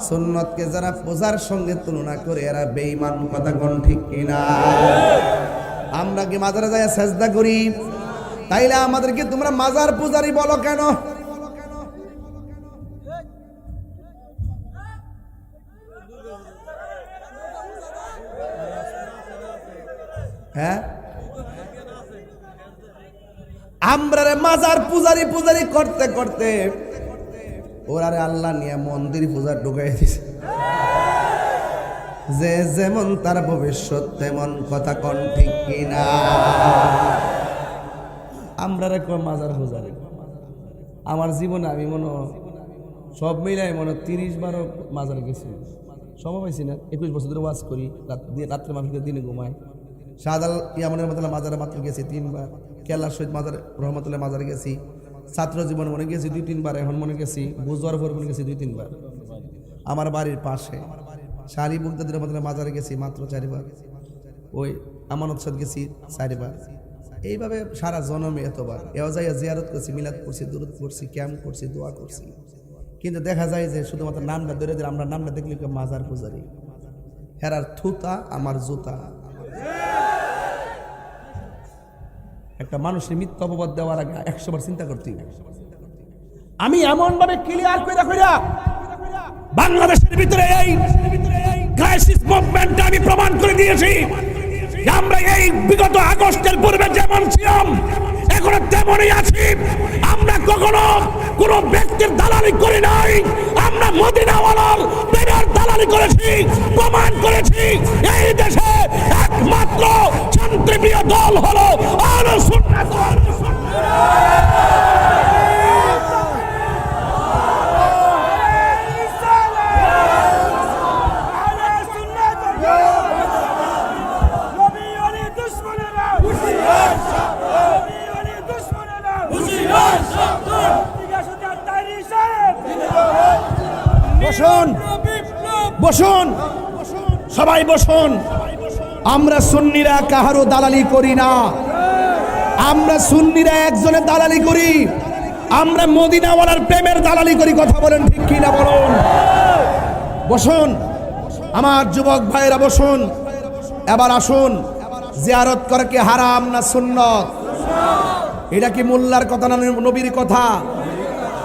সুন্নতকে যারা পূজার সঙ্গে তুলনা করে এরা বেঈমান। কথা কোন ঠিক কিনা? আমরা কি মাজারে যায় সেজদা করি? তাইলে আমাদেরকে তোমরা মাজার পূজারি বলো কেন? হ্যাঁ, আমরা মাজার পূজারি পূজারি করতে করতে ওরারে আল্লাহ নিয়ে মন্দির পূজা ঢুকাই দিছে। যে যেমন তার ভবিষ্যৎ তেমন। কথা কোন ঠিক কিনা? আমরা রে মাজার পূজারি। আমার জীবনে আমি মনে সব মিলাই মনে 30-12 মাজার গেছি। সময় পাইছি না। 21 বছর ধরে ওয়াজ করি, রাত্রে মানুষকে দিনে ঘুমায়। শাহজাল ইয়ামনের মতলা মাজারে মাত্র গেছি 3 বার। কেল্লা শহীদ মাজার রহমতুল্লাহ মাজারে গেছি। ছাত্র জীবন মনে গেছি 2-3 বার। এখন মনে গেছি বুঝবার পর মনে গেছি 2-3 বার। আমার বাড়ির পাশে শাহরি বুকদাদের মতলা মাজারে গেছি মাত্র 4 বার। ওই আমানত সাদ গেছি 4 বার। এইভাবে সারা জনমে এতবার এও যাইয়া জিয়ারত করছি, মিলাদ করছি, দুরুদ করছি, ক্যাম্প করছি, দোয়া করছি। কিন্তু দেখা যায় যে শুধুমাত্র নামটা ধরে দিলে আমরা নামটা দেখলে মাজার পূজারি। হেরার থুতা আমার জুতা। একটা মানুষের মিথ্যা অপবাদ দেওয়ার আগে 100 বার চিন্তা করতে হবে। আমি এমন ভাবে ক্লিয়ার করে কইরা বাংলাদেশের ভিতরে এই ক্রাইসিস মুভমেন্টে আমি প্রমাণ করে দিয়েছি যে আমরা এই বিগত আগস্টের পূর্বে যেমন ছিলাম এখনো তেমনই আছি। আমরা কখনো কোন ব্যক্তির দালালি করি নাই। আমরা মদিনাওয়ালার প্রেমের দালালি করেছি, প্রমাণ করেছি। এই দেশে একমাত্র শান্তিপ্রিয় দল হলো আহলে সুন্নাত ওয়াল বসুন, বসুন, সবাই বসুন। আমরা সুন্নিরা কাহারও দালালি করি না। আমরা সুন্নিরা একজনের দালালি করি। আমরা মদিনাওয়ালার প্রেমের দালালি করি। কথা বলেন ঠিক কিনা বলুন। বসুন আমার যুবক ভাইরা, বসুন। এবার আসুন, জিয়ারত করা কি হারাম না সুন্নত? এটা কি মোল্লার কথা না নবীর কথা?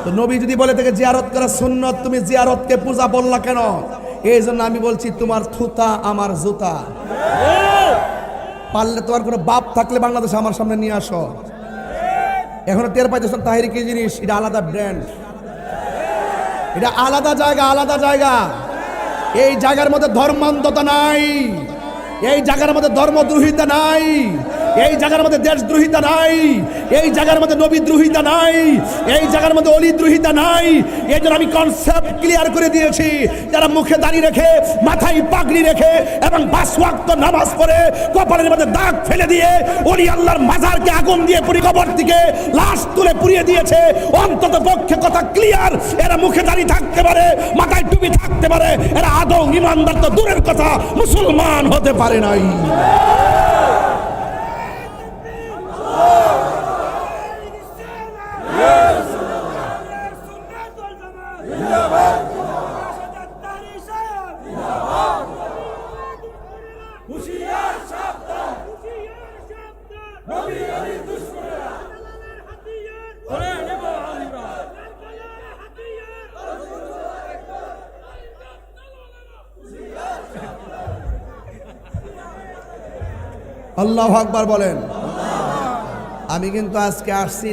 তো নবী যদি বলে থেকে জিয়ারত করা সুন্নত, তুমি জিয়ারতকে পূজা বললা কেন? এই জন্য আমি বলছি তোমার থুতা আমার জুতা। পারলে তোমার কোনো বাপ থাকলে বাংলাদেশে আমার সামনে নিয়ে আসো। এখনো টের পাইতেছ তাহিরি কি জিনিস? এটা আলাদা ব্র্যান্ড, এটা আলাদা জায়গা, আলাদা জায়গা। এই জায়গার মধ্যে ধর্মান্ধতা নাই, এই জায়গার মধ্যে ধর্মদ্রোহিতা নাই, এই জায়গার মধ্যে দেশদ্রোহিতা নাই, এই জায়গার মধ্যে নবীদ্রোহিতা নাই, এই জায়গার মধ্যে অলিদ্রোহিতা নাই। এই জন্য আমি কনসেপ্ট ক্লিয়ার করে দিয়েছি। যারা মুখে দাঁড়িয়ে রেখে, মাথায় পাগড়ি রেখে এবং 5 ওয়াক্ত নামাজ পড়ে কপালের মধ্যে দাগ ফেলে দিয়ে ওলি আল্লাহর মাজারকে আগুন দিয়ে পুরি কবর থেকে লাশ তুলে পুড়িয়ে দিয়েছে, অন্তত পক্ষে কথা ক্লিয়ার, এরা মুখে দাঁড়িয়ে থাকতে পারে, মাথায় টুপি থাকতে পারে, এরা আদৌ ইমানদার তো দূরের কথা মুসলমান হতে পারে নাই। আল্লাহু আকবার বলেন। আমি কিন্তু আজকে আসছি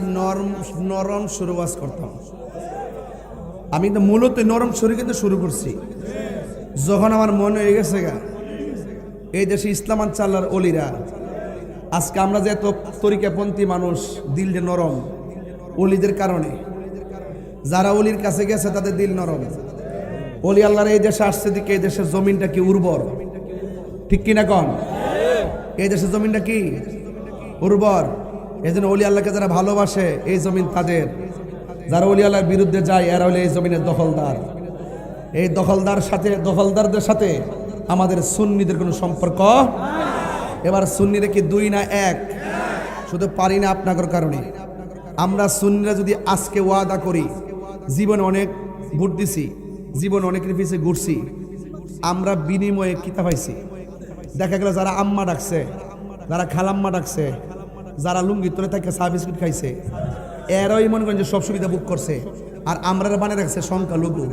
নরম সুরে ওয়াজ করতাম। আমি তো মূলত নরম সুরে কিন্তু শুরু করছি যখন আমার মনে হয়ে গেছে গা এই দেশে ইসলাম চাল্লার অলিরা, আজকে আমরা যে এত তরিকাপন্থী মানুষ, দিল যে নরম অলিদের কারণে। যারা অলির কাছে গেছে তাদের দিল নরম। অলি আল্লাহর এই দেশে আসছে দিকে এই দেশের জমিনটা কি উর্বর, ঠিক কিনা কন? এই দেশের জমিনটা কি উর্বর। এই জন্য অলি আল্লাহকে যারা ভালোবাসে এই জমিন তাদের, যারা অলি আল্লাহর বিরুদ্ধে যায় এরা হলে এই জমিনের দখলদার। এই দখলদারদের সাথে আমাদের সুন্নিদের কোনো সম্পর্ক। এবার সুন্নিরা কি 2 না 1? শুধু পারি না আপনাদের কারণে। আমরা সুন্নিরা যদি আজকে ওয়াদা করি, জীবনে অনেক ভোট দিছি, জীবনে অনেকের পিছিয়ে ঘুরছি, আমরা বিনিময়ে কিতা পাইছি? দেখা গেল যারা আম্মা ডাকছে, যারা খালাম্মা ডাকছে, যারা লুঙ্গি তুলে থাকে চা বিস্কুট খাইছে, এরাই মনে করেন যে সব সুবিধা বুক করছে, আর আমরা বানিয়ে রাখছে সংখ্যালঘু।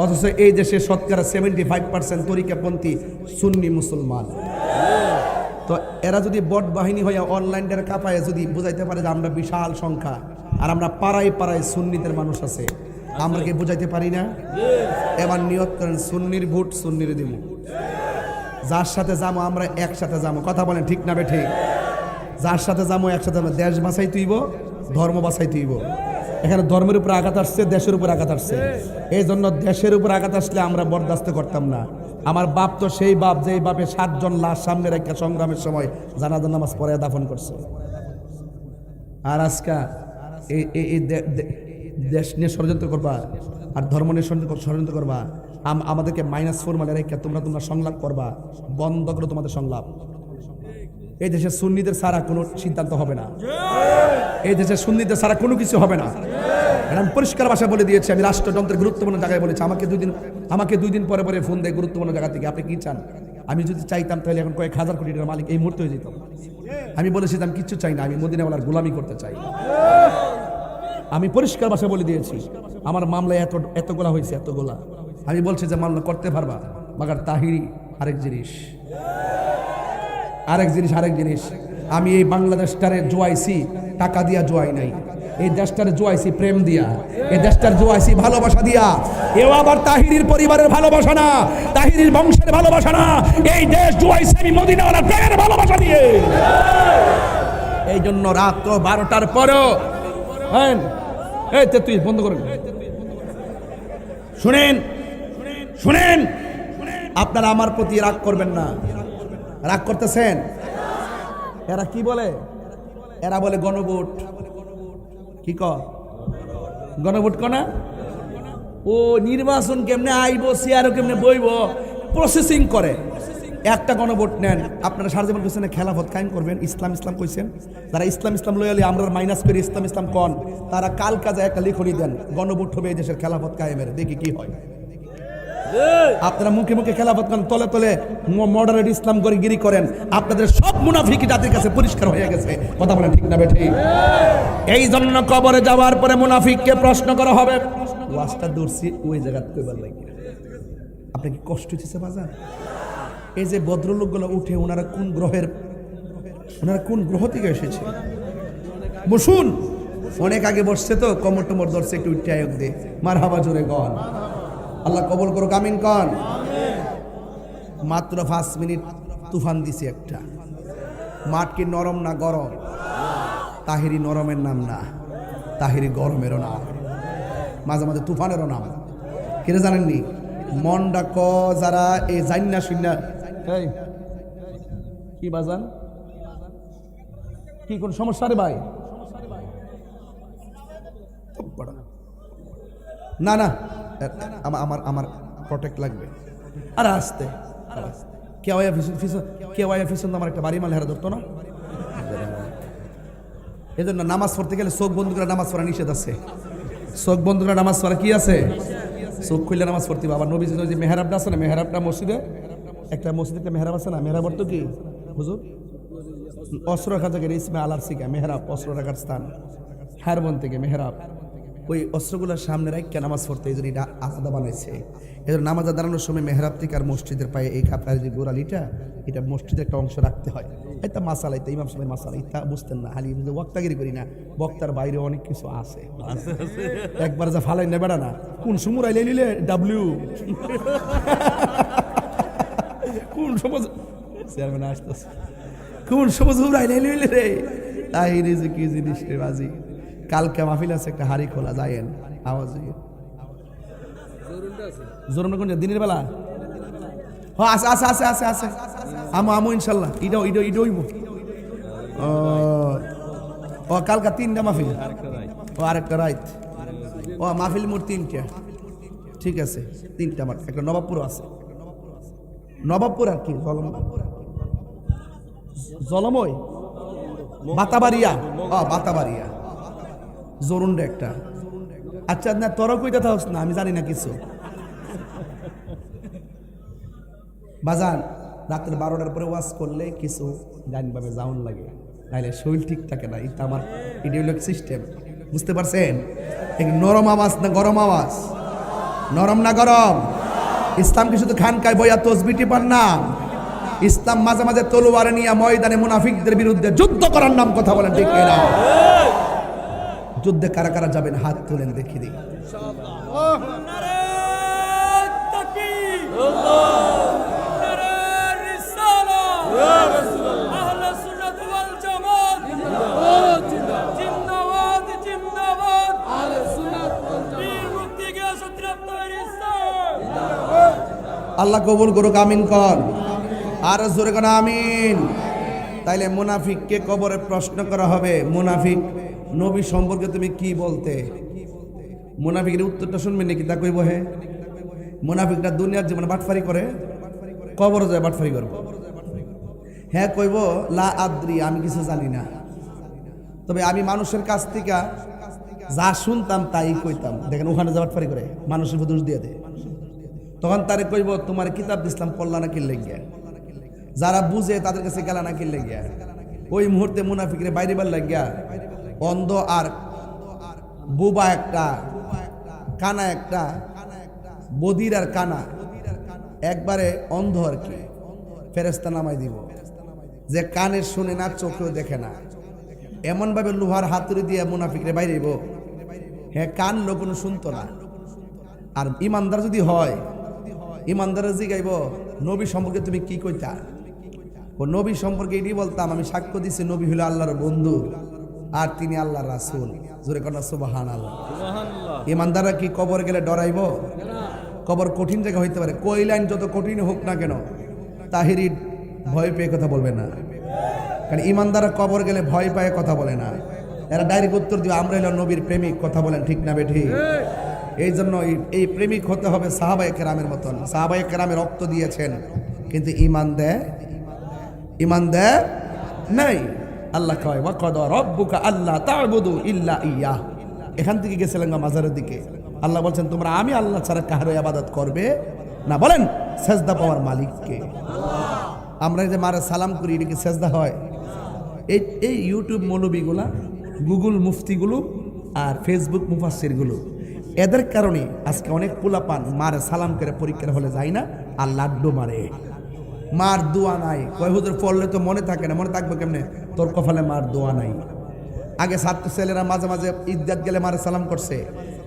অথচ এই দেশে শতকরা 75% তরিকাপন্থী সুন্নি মুসলমান। তো এরা যদি বট বাহিনী হয়ে অনলাইনের কাপায় যদি বুঝাইতে পারে যে আমরা বিশাল সংখ্যা আর আমরা পাড়ায় পাড়ায় সুন্নিদের মানুষ আছে, আমরা কি বুঝাইতে পারি না? এবার নিয়ত করেন সুন্নির ভোট সুন্নির দিব। যার সাথে যাবো আমরা একসাথে যাবো, কথা বলেন ঠিক না বেঠিক? যার সাথে যাবো একসাথে যাবো, দেশ বাঁচাই তুইব, ধর্ম বাঁচাই তুইব। এখানে ধর্মের উপর আঘাত আসছে, দেশের উপর আঘাত আসছে। এই জন্য দেশের উপর আঘাত আসলে আমরা বরদাস্ত করতাম না। আমার বাপ তো সেই বাপ যেই বাপে 7 জন লাশ সামনে রেখে সংগ্রামের সময় জানাজার নামাজ পড়ে দাফন করছে। আর আজকে এই দেশ নিয়ে ষড়যন্ত্র করবা আর ধর্ম নিয়ে ষড়যন্ত্র করবা, আমাদেরকে -4 মানে রেখে তোমরা সংলাপ করবা। বন্ধ করো তোমাদের সংলাপ। এই দেশে সুন্নিদের ছাড়া কোনো সিদ্ধান্ত হবে না, এই দেশে সুন্নিদের ছাড়া কোনো কিছু হবে না। আমি পরিষ্কার ভাষায় বলে দিয়েছি, আমি রাষ্ট্রযন্ত্রের গুরুত্বপূর্ণ জায়গায় বলেছি। আমাকে 2 দিন পরে পরে ফোন দেয় গুরুত্বপূর্ণ জায়গা থেকে, আপনি কি চান? আমি যদি চাইতাম তাহলে এখন কয়েক হাজার কোটি টাকার মালিক এই মুহূর্তে হয়ে যেতাম। আমি বলেছি আমি কিচ্ছু চাই না, আমি মদিনাওয়ালার গোলামি করতে চাই। আমি পরিষ্কার ভাষায় বলে দিয়েছি, আমার মামলায় এতগুলা হয়েছে, এতগুলা। আমি বলছি যে মামলা করতে পারবা, মাগার তাহিরি আরেক জিনিস। আমি এই বাংলাদেশটারে জোয়াইছি টাকা দিয়া, জোয়াই নাই। এই দেশটারে জোয়াইছি প্রেম দিয়া, এই দেশটার জোয়াইছি ভালোবাসা দিয়া। এও আবার তাহিরির পরিবারের ভালোবাসা না, তাহিরির বংশের ভালোবাসা না, এই দেশ জোয়াইছি আমি মদিনাওয়ালার প্রেমের ভালোবাসা দিয়ে। এই জন্য রাত 12টার পরেও তুই বন্ধ করেন। শুনেন, আপনারা আমার প্রতি রাগ করবেন না। রাগ করতেছেন? এরা কি বলে? এরা বলে গণভোট। কি গণভোট কনা? ও নির্বাচন কেমনে আইব, চেয়ারও কেমনে বইব, প্রসেসিং করে। একটা গণভোট নেন, আপনারা সারা জীবন কইছেন খেলাফত কায়েম করবেন, ইসলাম কইছেন। যারা ইসলাম লইয়ালি আমরা মাইনাস করি ইসলাম কন, তারা কাল কাজে একটা লিখনি দেন, গণভোট হবে এই দেশের খেলাফত কায়েমের, দেখি কি হয়। আপনারা মুখে মুখে খেলাফত করেন, তলে তলে মডারেট ইসলাম করে গিরি করেন। আপনাদের সব মুনাফিক জাতির কাছে পরিষ্কার হয়ে গেছে। কথা বলেন ঠিক না বেঠি? এই জন্য কবরে যাওয়ার পরে মুনাফিককে প্রশ্ন করা হবে। ওয়াজটা দূরছি ওই জায়গা কইবার লাগে। আপনার কি কষ্ট হচ্ছে বাজার? এই যে ভদ্রলোকগুলো উঠে ওনারা কোন গ্রহ থেকে এসেছে? বসুন, অনেক আগে বসছে তো, কমর টমর ধরছে, একটু উঠে আয়োগ দে, মার হাবা জোরে গন, আল্লাহ কবল করুক, আমিন কন। মাত্র 5 মিনিট তুফান দিছে একটা। মাঠ কি নরম না গরম? তাহিরি নরমের নাম না, তাহিরি গরমেরও নাম, মাঝে মাঝে তুফানেরও নাম। কেটে জানেননি? মন ডাক যারা এই জান্না শুননা কি বাজান, কি কোন সমস্যা রে ভাই? না না আমার প্রোটেক্ট লাগবে। আর আসতে ফিসন আমার একটা বাড়ি মাল হেরা ধরতো না। এই জন্য নামাজ পড়তে গেলে চোখ বন্ধ করে নামাজ পড়া নিষেধ আছে। চোখ বন্ধ করে নামাজ পড়া কি আছে? চোখ খুললে নামাজ পড়তে হবে। আবার নবীজি যে মেহরাবটা আছে না, মেহরাবটা মসজিদে একটা মেহরাব আছে না, মেহরাব অর্থ কি হুজুর? অস্ত্র রাখা জায়গায় ইসমে আলার শিখা মেহরাব, অস্ত্র রাখার স্থান। হারবন থেকে মেহরাব, ওই অস্ত্রগুলোর সামনে রাখা নামাজ পড়তে, এই জন্য এটা আলাদা বানাইছে। এই জন্য নামাজে দাঁড়ানোর সময় মেহরাব থেকে আর মসজিদের পায়ে এই কাপড় যে গোড়ালিটা, এটা মসজিদের একটা অংশ রাখতে হয়। এটা মাসালা, এটা ইমাম সাহেবের মাসালা, এটা বুঝতেন না। হালি বক্তাগিরি করি না, বক্তার বাইরে অনেক কিছু আছে। একবার যা ফালাই নেবে না, কোন সময় আইলে নিলে ডাব্লিউ কোন সময় চেয়ারম্যান আসতেছে, কোন সময় আইলে নিলে রে, তাই যে কি জিনিস রে বাজি। কালকে মাহফিল আছে, একটা হাড়ি খোলা যায়েন, আওয়াজ জোরন কোন দিনের বেলা? হ্যাঁ আছে আছে আছে আছে আছে, আমো ইনশাল্লাহ। ইডো হইব। ও কালকা 3টা মাহফিল, ও আরেকটা রাইত। ও মাহফিল মোট 3টা, ঠিক আছে 3টা। আমার একটা নবাবপুর আছে, নবাবপুর আর কি জলময় বাতাবাড়িয়া, বাতাবাড়িয়া জরুনটা একটা। আচ্ছা না তোরা কইটা থাকস না, আমি জানি না কিছু। বাজান রাতের 12টার পরে ওয়াজ করলে কিছু জানভাবে যাওন লাগে, নাইলে শরীর ঠিক থাকে না। এটা আমার ইডিওলজিক সিস্টেম, বুঝতে পারছেন? নরম আওয়াজ না গরম আওয়াজ? নরম না গরম? ইসলাম কি শুধু খানকায় বইয়া তসবিহ টিপার নাম? ইসলাম মাঝে মাঝে তলোয়ার নিয়ে ময়দানে মুনাফিকদের বিরুদ্ধে যুদ্ধ করার নাম। কথা বলেন ঠিক না? যুদ্ধে কারা কারা যাবেন হাত তোলেন দেখি দিই। আল্লাহ কবুল করুক, আমিন কর। আর জোরে কোন আমিন। তাইলে মুনাফিককে কবরে প্রশ্ন করা হবে, মুনাফিক নবী সম্পর্কে তুমি কি বলতে? মুনাফিকের উত্তরটা শুনবেন নাকি? তা কইব হে মুনাফিকটা দুনিয়ার জীবনে বাটফারি করে, কবরে যায় বাটফারি করবো। হ্যাঁ কইব লা আদ্রি, আমি কিছু জানি না, তবে আমি মানুষের কাছ থেকে যা শুনতাম তাই কইতাম। দেখেন ওখানে যা বাটফারি করে মানুষের দোষ দিয়ে দেয়। তখন তারে কইব তোমার কিতাব ইসলাম পড়লা না কিনলে গিয়া, যারা বুঝে তাদের কাছে গেলা না কিনলে গিয়া। ওই মুহূর্তে মুনাফিকরে বাইরে বার লাগিয়া অন্ধ আর বুবা একটা, কানা একটা, বদির আর কানা একবারে অন্ধ আর কি, ফেরেশতা নামাই দিব, যে কানে শুনে না চোখেও দেখে না। এমন ভাবে লোহার হাতুড়ি দিয়ে মুনাফিকরে বাইরেব, হ্যাঁ কান লোকন শুনতো না। আর ইমানদার যদি হয়, ইমানদারের জিগাইব নবী সম্পর্কে তুমি কি কইতা? ও নবী সম্পর্কে এটি বলতাম, আমি সাক্ষ্য দিছি নবী হলো আল্লাহর বন্ধু আর তিনি আল্লাহর রাসূল। জোরে কন্যা সুবহানাল্লাহ। ইমানদাররা কি কবর গেলে ডরাইব? কবর কঠিন জায়গা হইতে পারে, কই লাইন যত কঠিন হোক না কেন, তাহিরি ভয় পেয়ে কথা বলবে না। কারণ ইমানদাররা কবর গেলে ভয় পায় কথা বলে না, এরা ডাইরেক্ট উত্তর দিবে আমরা হলো নবীর প্রেমিক। কথা বলেন ঠিক না বেঠি? এই জন্য এই প্রেমিক হতে হবে সাহাবায়ে কেরামের মতন। সাহাবায়ে কেরামের রক্ত দিয়েছেন, কিন্তু ইমান দেয় নাই। আল্লাহ কয় ওয়া কাদা রাব্বুকা আল্লা তা'বুদু ইল্লা ইয়্যাহ। এখান থেকে গেছিলেন মাজারের দিকে। আল্লাহ বলছেন তোমরা আমি আল্লাহ ছাড়া কারো ইবাদত করবে না, বলেন সেজদা পাওয়ার মালিককে। আমরা যে মারে সালাম করি, এটা কি সেজদা হয়? এই ইউটিউব মৌলবীগুলা, গুগল মুফতিগুলো আর ফেসবুক মুফাসসিরগুলো, এদের কারণে আজকে অনেক পোলাপান মারে সালাম করে পরীক্ষার হলে যায় না, আর লাড্ডু মারে। মার দোয়া নাই, কয় হুজুর পড়লে তো মনে থাকে না। মনে থাকবে কেমনে? তোর কপালে মার দোয়া নাই। আগে ছাত্র ছেলেরা মাঝে মাঝে ঈদগাহ গেলে মারে সালাম করছে,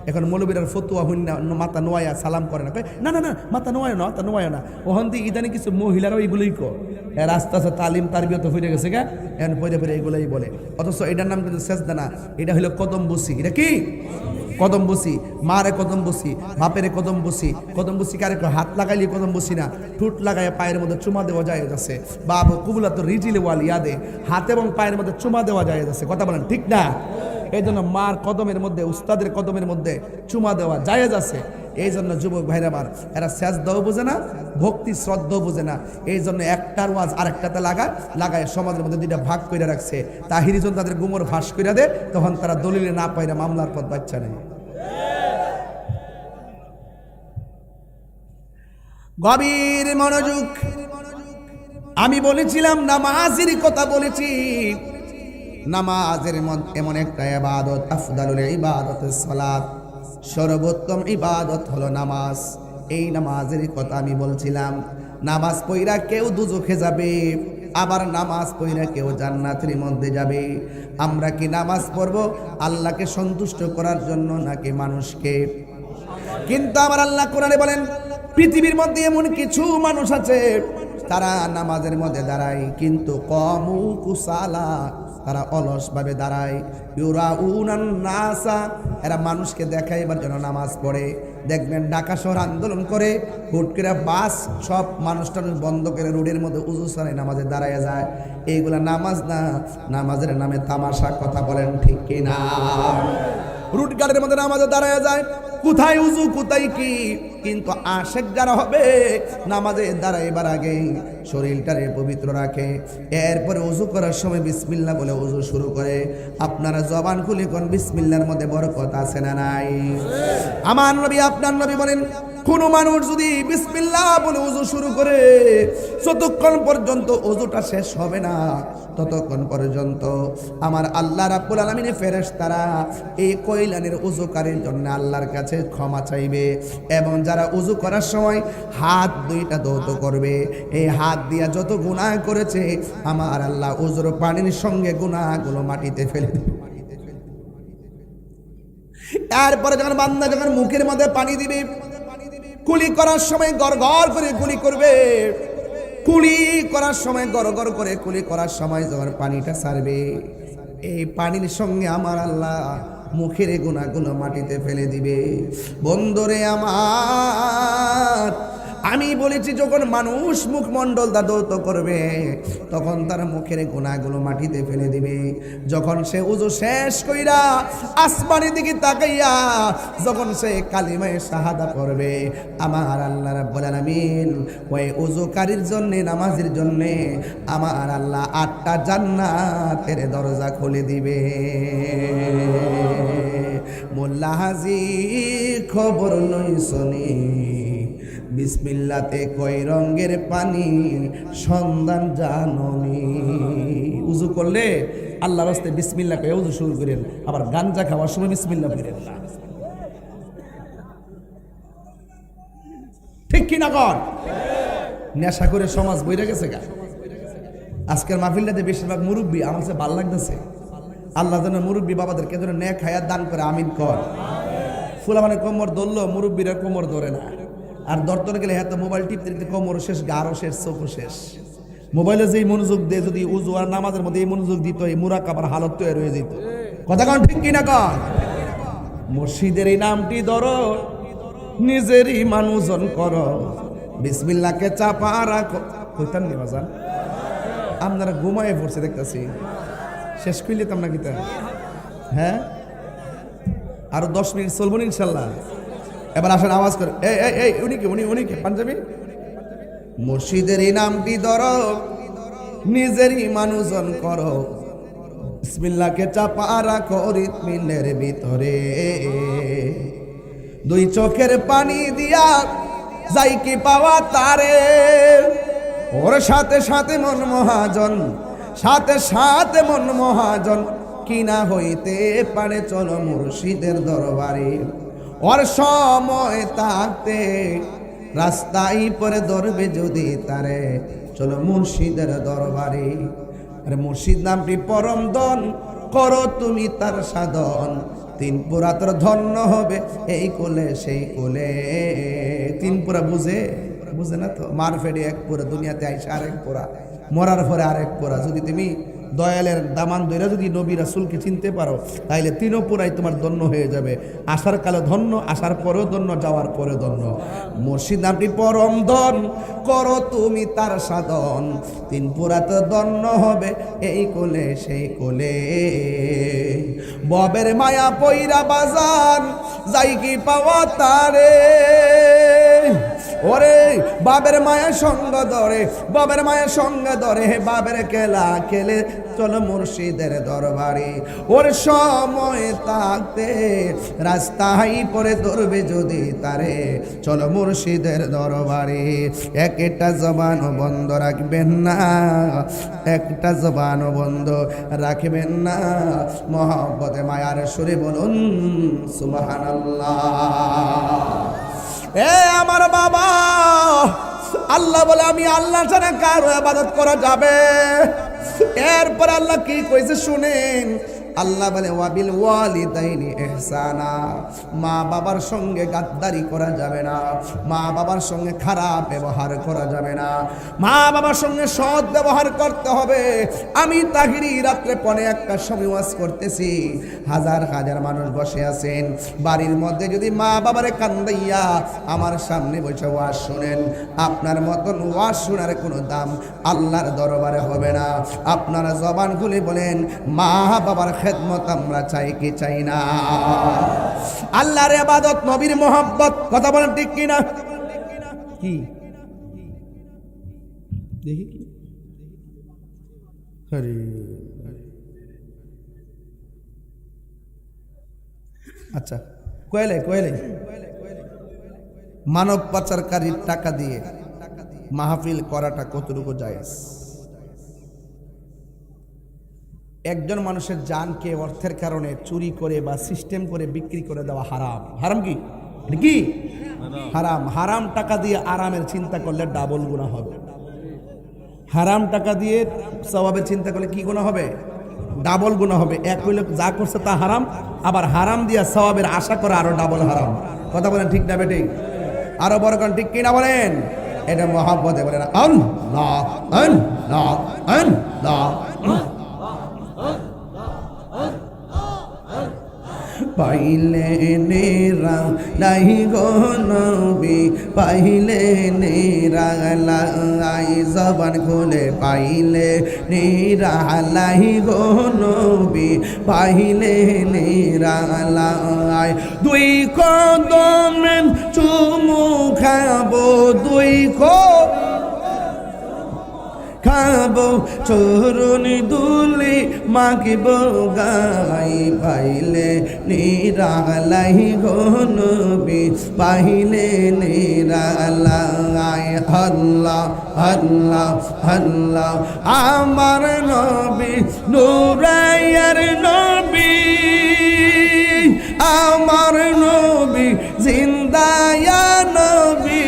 এখন মৌলবীরার ফতুয়া হইনা মাথা নোয়া সালাম করে না, কয় না না না মাথা নোয়ায় না, মাথা নোয়ায় না। ওখান থেকে ইদানি কিছু মহিলারাও এইগুলোই কয়, এর আস্তে আস্তে তালিম তারবিয়ত হয়ে গেছে গা, এখন পরে পরে এইগুলোই বলে। অথচ এটার নাম কিন্তু সেজদা না, এটা হলো কদম বুসি। এটা কি কদম বুসি? মারে কদম বুসি, বাপেরে কদম বুসি। কদম বুসি কারে কয়? হাত লাগাইলে কদম বুসি না, ঠোঁট লাগায় পায়ের মধ্যে চুমা দেওয়া যায় যাচ্ছে। বাপ কুবুলা তো রিজিলে ওয়াল ইয়াদে, হাত এবং পায়ের মধ্যে চুমা দেওয়া যায় যাচ্ছে। কথা বলেন ঠিক না? এই জন্য মার কদমের মধ্যে, উস্তাদের কদমের মধ্যে চুমা দেওয়া জায়েজ আছে। এই জন্য যুবক ভাইরা আমার, এরা সেজদাও বোঝে না, ভক্তি শ্রদ্ধাও বোঝে না। এই জন্য একটার ওয়াজ আরেকটাতে লাগায় সমাজের মধ্যে দুইটা ভাগ করে রাখছে। তাহিরি যখন তাদের গুমর ফাঁস করে দেয়, তখন তারা দলিলে না পাইরা মামলার পথ বাচ্চা নেই। গভীর মনোযোগ। আমি বলেছিলাম নামাজের কথা বলেছি। নামাজের এমন একটা ইবাদত, আফদালুল ইবাদতুস সালাত, সর্বোত্তম ইবাদত হলো নামাজ। এই নামাজের কথা আমি বলছিলাম। নামাজ পড়া কেউ দুজখে যাবে, আবার নামাজ পড়া কেউ জান্নাতের মধ্যে যাবে। আমরা কি নামাজ পড়ব আল্লাহকে সন্তুষ্ট করার জন্য নাকি মানুষকে? কিন্তু আমার আল্লাহ কোরআনে বলেন, পৃথিবীর মধ্যে এমন কিছু মানুষ আছে তারা নামাজের মধ্যে দাঁড়ায় কিন্তু কমু কুসালা, তারা অলসভাবে দাঁড়ায়। ইউরাউনান নাসা, এরা মানুষকে দেখাইবার জন্য নামাজ পড়ে। দেখবেন ঢাকা শহর আন্দোলন করে, হুট করে বাস সব মানুষটা বন্ধ করে রোডের মধ্যে উজু সারাই নামাজে দাঁড়ায় যায়। এইগুলা নামাজ না, নামাজের নামে তামাশা। কথা বলেন ঠিক কিনা? রুট গার্ডের মধ্যে নামাজে দাঁড়ায় যায়, কোথায় উজু কোথায় কি। কিন্তু আশেক যারা হবে নামাজে দাঁড়াইবার আগে শরীরটারে পবিত্র রাখে, এরপরে উজু করার সময় বিসমিল্লাহ বলে উজু শুরু করে। আপনারা জবান খুলে কোন বিসমিল্লাহর মধ্যে বরকত আছে না নাই? আমার নবী, আপনার নবী বলেন, কোন মানুষ যদি বিসমিল্লাহ বলে উজু শুরু করে, যতক্ষণ পর্যন্ত উজুটা শেষ হবে না ততক্ষণ পর্যন্ত আমার আল্লাহ রাব্বুল আলামিনের ফেরেশতারা এই কয়লানের উজুকারীর জন্য আল্লাহর কাছে ক্ষমা চাইবে। এবং যারা উজু করার সময় হাত দুইটা ধৌত করবে, এই হাত দিয়া যত গুনাহ করেছে আমার আল্লাহ উজুর পানির সঙ্গে গুনাহগুলো মাটিতে ফেলে দেবে। এরপরে যখন বান্দা যখন মুখের মধ্যে পানি দিবে, কুলি করার সময় গড় গড় করে কুলি করবে। কুলি করার সময় গড় গড় করে কুলি করার সময় যখন পানিটা ছাড়বে, এই পানির সঙ্গে আমার আল্লাহ মুখের গুনাহগুলো মাটিতে ফেলে দিবে। বন্ধুরে আমার, আমি বলেছি যখন মানুষ মুখমণ্ডল দাদৌত করবে তখন তার মুখের গুনাহগুলো মাটিতে ফেলে দিবে। যখন সে উজু শেষ কইরা আসমানের দিকে তাকাইয়া যখন সে কালিমায়ে শাহাদা পড়বে, আমার আল্লাহ রাব্বুল আলামিন ওই উজুকারীর জন্য, নামাজের জন্য আমার আল্লাহ 8টা জান্নাতের দরজা খুলে দিবে। মোল্লা হাজি খবর লই শুনি, বিসমিল্লাতে কয় রঙের পানি সন্ধান জাননি। উজু করলে আল্লাহর রাস্তে বিসমিল্লাহ কয়ে উজু শুরু করেন, আবার গাঞ্জা খাওয়ার সময় বিসমিল্লাহ করেন না। ঠিক কি না কর? নেশা করে সমাজ বইরা গেছে গা। আজকের মাহফিলটাতে বেশিরভাগ মুরব্বী, আমার কাছে ভালো লাগতেছে। আল্লাহ যেন মুরব্বী বাবাদেরকে যেন নেক হায়াত দান করে, আমিন কর। ফুলা মানে কোমর ধরলো, মুরব্বীরা কোমর ধরে না। আর দরতরে গেলে হ্যাঁ তো মোবাইল টিপতে টিপতে কোমর শেষ, গাঢ় শেষ, চোখও শেষ। মোবাইলে যেই মনোযোগ দিয়ে যদি উজু আর নামাজের মধ্যে এই মনোযোগ দিত, এই মুরাকাবার হালত তৈরি হয়ে যেত। কথা কন ঠিক কিনা কন? মুর্শিদের এই নামটি ধরো, নিজেরই মানুষজন করো, বিসমিল্লাহকে চাপা রাখো। কইতাম নি বাজান, আপনারা ঘুমায় পড়ছে দেখতেছি। শেষ করলে তো না কিতা? হ্যাঁ, আরো 10 মিনিট চলবো ইনশাল্লাহ। এবার আসেন আওয়াজ করে, এই উনি পাঞ্জাবি। মুর্শিদের এই নামটি ধরো, নিজেরই মানুষজন করো, বিসমিল্লাহকে চাপা রাখো হৃৎপিণ্ডের ভিতরে। দুই চোখের পানি দিয়া যাই কি পাওয়া তারে। ওর সাথে সাথে মন মহাজন, সাথে সাথে মন মহাজন, কিনা হইতে পারে চলো মুর্শিদের দরবারে। ওর সময় থাকতে রাস্তায় পরে ধরবে যদি তারে, চলো মুর্শিদের দরবারে। আরে মুর্শিদ নামটি পরম ধন, করো তুমি তার সাধন, তিন পুরা তোর ধন্য হবে এই কোলে সেই কোলে। তিন পুরা বুঝে না তো? মার ফেড়ে এক পুরা, দুনিয়াতে আইসা আরেক পুরা, মরার পরে আরেক পুরা। যদি তুমি দয়ালের দামান দইরা যদি নবী রাসূলকে চিনতে পারো, তাইলে তিনও পুরাই তোমার ধন্য হয়ে যাবে। আসার কালে ধন্য, আসার পরেও ধন্য, যাওয়ার পরে ধন্য। মুর্শিদ নামটি পরম ধন, করো তুমি তার সাধন, তিন পুরা তো ধন্য হবে এই কোলে সেই কোলে। ববের মায়া পইরা বাজান, যাই কি পাওয়া তারে। ওরে বাবের মায়া সঙ্গ ধরে, বাবের মায়া সঙ্গ ধরে, বাবের খেলা খেলে চলো মুর্শিদের দরবারে। ওর সময় থাকতে রাস্তায় পরে ধরবে যদি তারে, চলো মুর্শিদের দরবারে। একটা জবান বন্ধ রাখবেন না, একটা জবান বন্ধ রাখবেন না। মহব্বতে মায়ার সুরে বলুন সুবহানাল্লাহ। এ আমার বাবা, আল্লাহ বলে আমি আল্লাহ ছাড়া কারো ইবাদত করা যাবে। এরপর আল্লাহ কি কইছে শুনেন। আল্লাহ বলে ওয়াবিল ওয়ালিদাইনি ইহসানা, মা বাবার সঙ্গে গাদ্দারি করা যাবে না, মা বাবার সঙ্গে খারাপ ব্যবহার করা যাবে না, মা বাবার সঙ্গে সৎ ব্যবহার করতে হবে। আমি তাহিরি রাত্রে 1:15 সময় ওয়াজ করতেছি, হাজার হাজার মানুষ বসে আছেন বাড়ির মধ্যে। যদি মা বাবারে কান্দাইয়া আমার সামনে বসে ওয়াজ শুনেন, আপনার মতন ওয়াজ শোনার কোনো দাম আল্লাহর দরবারে হবে না। আপনারা জবান খুলে বলেন মা বাবার খেদমত আমরা চাই কি চাই না? আল্লাহর ইবাদত, নবীর মোহাব্বত, কথা বলেন ঠিক কি না? কি দেখি কি হরি। আচ্ছা কইলে মানব পাচারকারীর টাকা দিয়ে মাহফিল করাটা কতটুকু জায়েজ? একজন মানুষের জানকে অর্থের কারণে চুরি করে বা সিস্টেম করে বিক্রি করে দেওয়া হারাম। হারাম কি? কি হারাম? হারাম টাকা দিয়ে আরামের চিন্তা করলে ডাবল গুনাহ হবে। হারাম টাকা দিয়ে সওয়াবের চিন্তা করলে কি গুনাহ হবে? ডাবল গুনাহ হবে। এক হইলে যা করছে তা হারাম, আবার হারাম দিয়া সওয়াবের আশা করে আরো ডাবল হারাম। কথা বলেন ঠিক না বেঠিক? আরো বড় কোন ঠিক কিনা বলেন? এটা মহব্বতে বলেন আল্লাহ আল্লাহ আল্লাহ। পাইলে নেরা লাই গো নবী, পাইলে নেরা লাই, জবান খুলে পাইলে নেরা লাই গো নবী, পাইলে নেরা লাই। দুই কদমে চুমু খাবো, দুই খাবো, চরণ দুলি মাগিব গাই, পাইলে নিরালাই গো নবী, পাইলে নিরালাই। আল্লাহ আল্লাহ আল্লাহ আমার নবী, নূরায়ার নবী, আমার নবী জিন্দায়া নবী,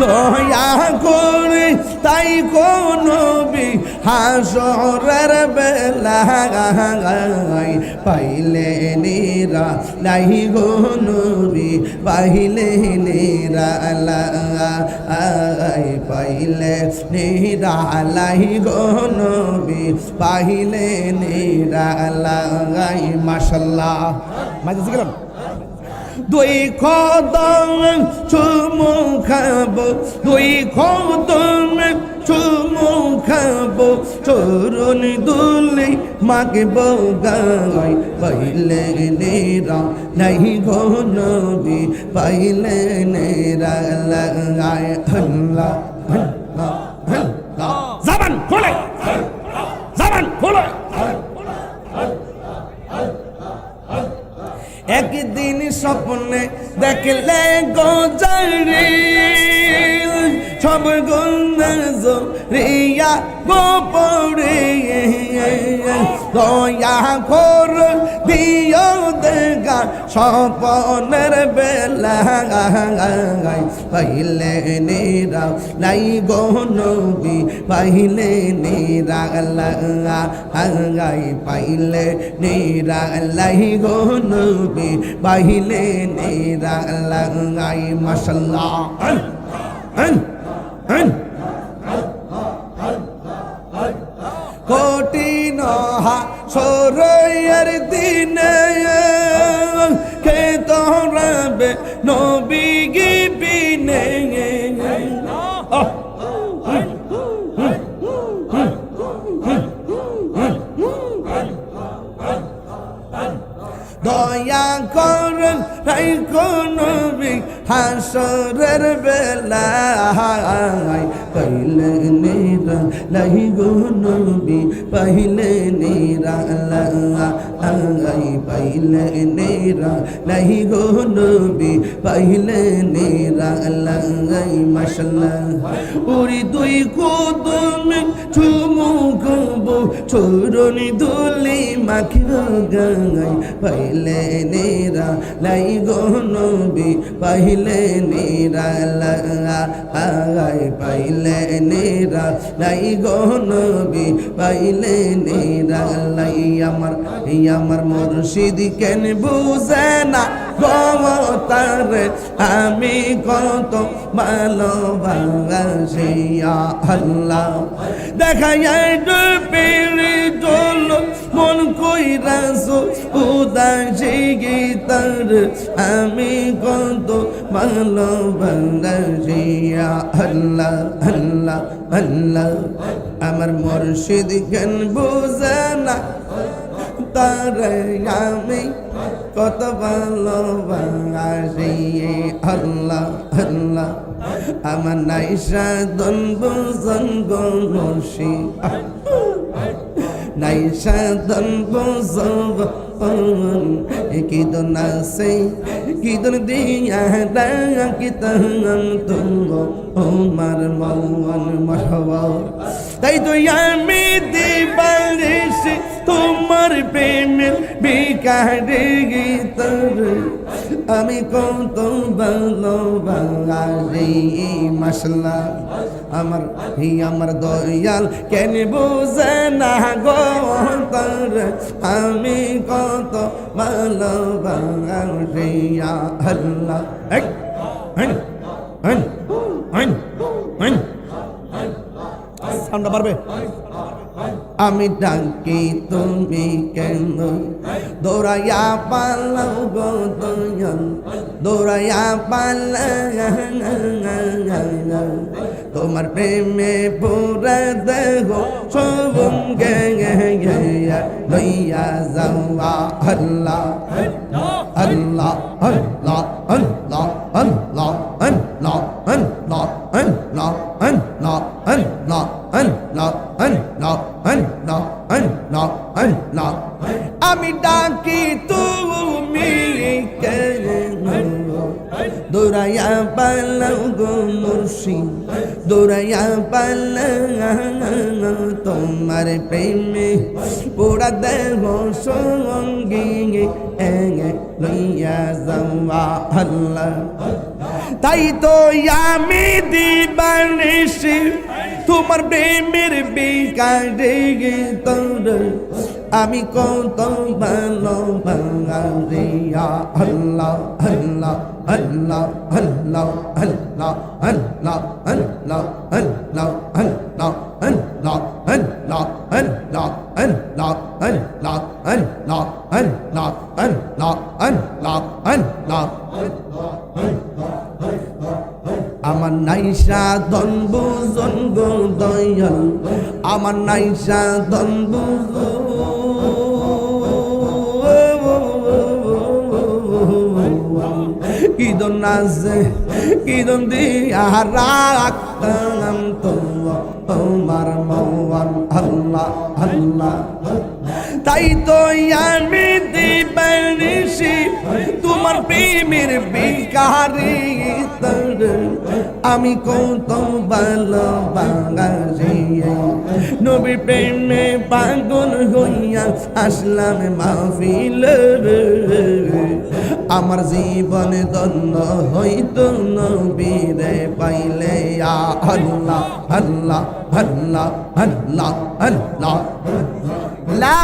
দয়া করে তাই কোন নবী হাসরের বেলায়, পাইলে নিরা লাই গো নবী, পাইলে নিরা লাই, পাইলে নিরা লাই গো নবী, পাইলে নিরা লাই। মাশাআল্লাহ। মাইতে গেলাম। দুই কদম চুমু খাবো, দুই কদম চুমু খাবো, চরণ দুলি মাগব গাই, পাইলে নেরা নাই গো নবী, পাইলে নেরা লাই। আল্লাহ আল্লাহ আল্লাহ। জবান খোলে, জবান খোলে। একদিন স্বপ্নে দেখলে গোজারি সব গুণরিয়া গোপরে দয়া কর দিও দেখা স্বপ্নের বেলা পাইলে নিরা লাই গো নবী পাইলে নিরা পাইলে নিরা লাই গো নবী পাইলে নিরা মাশাআল্লাহ কঠিন হাসরের দিনে কে তোরাবে নবী গিবিনে দয়া করুন রাই নবী হাসরের বেলা পাইলে নিরা লাই গো নবী পাইলে নিরা পাইলে নিরা লাই গো নবী পাইলে নিরা মাশাআল্লাহ উরি দুই কদম চুমুক চুরনি দুলি মাখিব গাই পাইলে নিরা লাই গো নবী পাইলে নিরা পাইলে নিরা লাই গো নবী পাইলে নিরা লাই আমার মুর্শিদ কেন বুঝে না গমতারে আমি কত ভালোবাসি আল্লাহ দেখায় ডুবিরি দোল মন কইরাছো উদাসী গীতার আমি কত ভালোবাসি আল্লাহ আল্লাহ আল্লাহ আমার মুর্শিদ কেন বুঝে না তারে আমি কত ভালোবাসি আল্লাহ আল্লাহ আমার নাইসা দন বুঝন গো মুর্শিদ নাইসা দন বুঝব কি দন আছে কি দন দিয়া কি তহন তুম ওমার মৌন মহবা তাই তো আমি দিবারিসি তোমার প্রেমের বিকারে গীতর আমি কত ভালোবাসি মাশাআল্লাহ আমার দয়াল কেন বুঝে না গো তোর আমি কত ভালোবাসি আল্লাহ সাউন্ড বাড়বে আমি ডাকি তুমি কেন দৌড়াইয়া পালাও গো দয়াল দৌড়াইয়া পালা তোমার প্রেমে পুরা দেহ সবঙ্গে লইয়া যাওয়া আল্লাহ আল্লাহ আল্লাহ আল্লাহ আল্লাহ আল্লাহ আল্লাহ আল্লাহ আল্লাহ আল্লাহ আল্লাহ আল্লাহ আল্লাহ আল্লাহ আল্লাহ আমি ডাকি তুমি কেন দৌড়াইয়া পালাও গো মুর্শিদ দৌড়াইয়া পালাও তোমার প্রেমে পুরা দেহ সঙ্গী লইয়া যাওয়া আল্লাহ তাই তো আমি দিবানিসি তোমার প্রেমের বিকারে তোর আমি কত ভালোবাসি আল্লাহ আল্লাহ আল্লাহ আল্লাহ আল্লাহ আল্লাহ আল্লাহ আল্লাহ আল্লাহ আল্লাহ আল্লাহ আল্লাহ আল্লাহ আল্লাহ আল্লাহ আল্লাহ আল্লাহ আল্লাহ আল্লাহ আমার নাইসা ধন বুঝন গো দয়াল আমার নাইসা ধন কিদন নাচে কিদন দিয়া রাখতাম তো তোমার মওয়ান আল্লাহ আল্লাহ। তাই তো আমি দিবানিশি তোমার প্রেমের ভিখারি, আমি কত ভালোবাসি নবীর প্রেমে পাগল হইয়া আসলাম মাহফিলে। আমার জীবন ধন্য হইতো নবীরে পাইলে। ইয়া আল্লাহ আল্লাহ আল্লাহ আল্লাহ আল্লাহ লা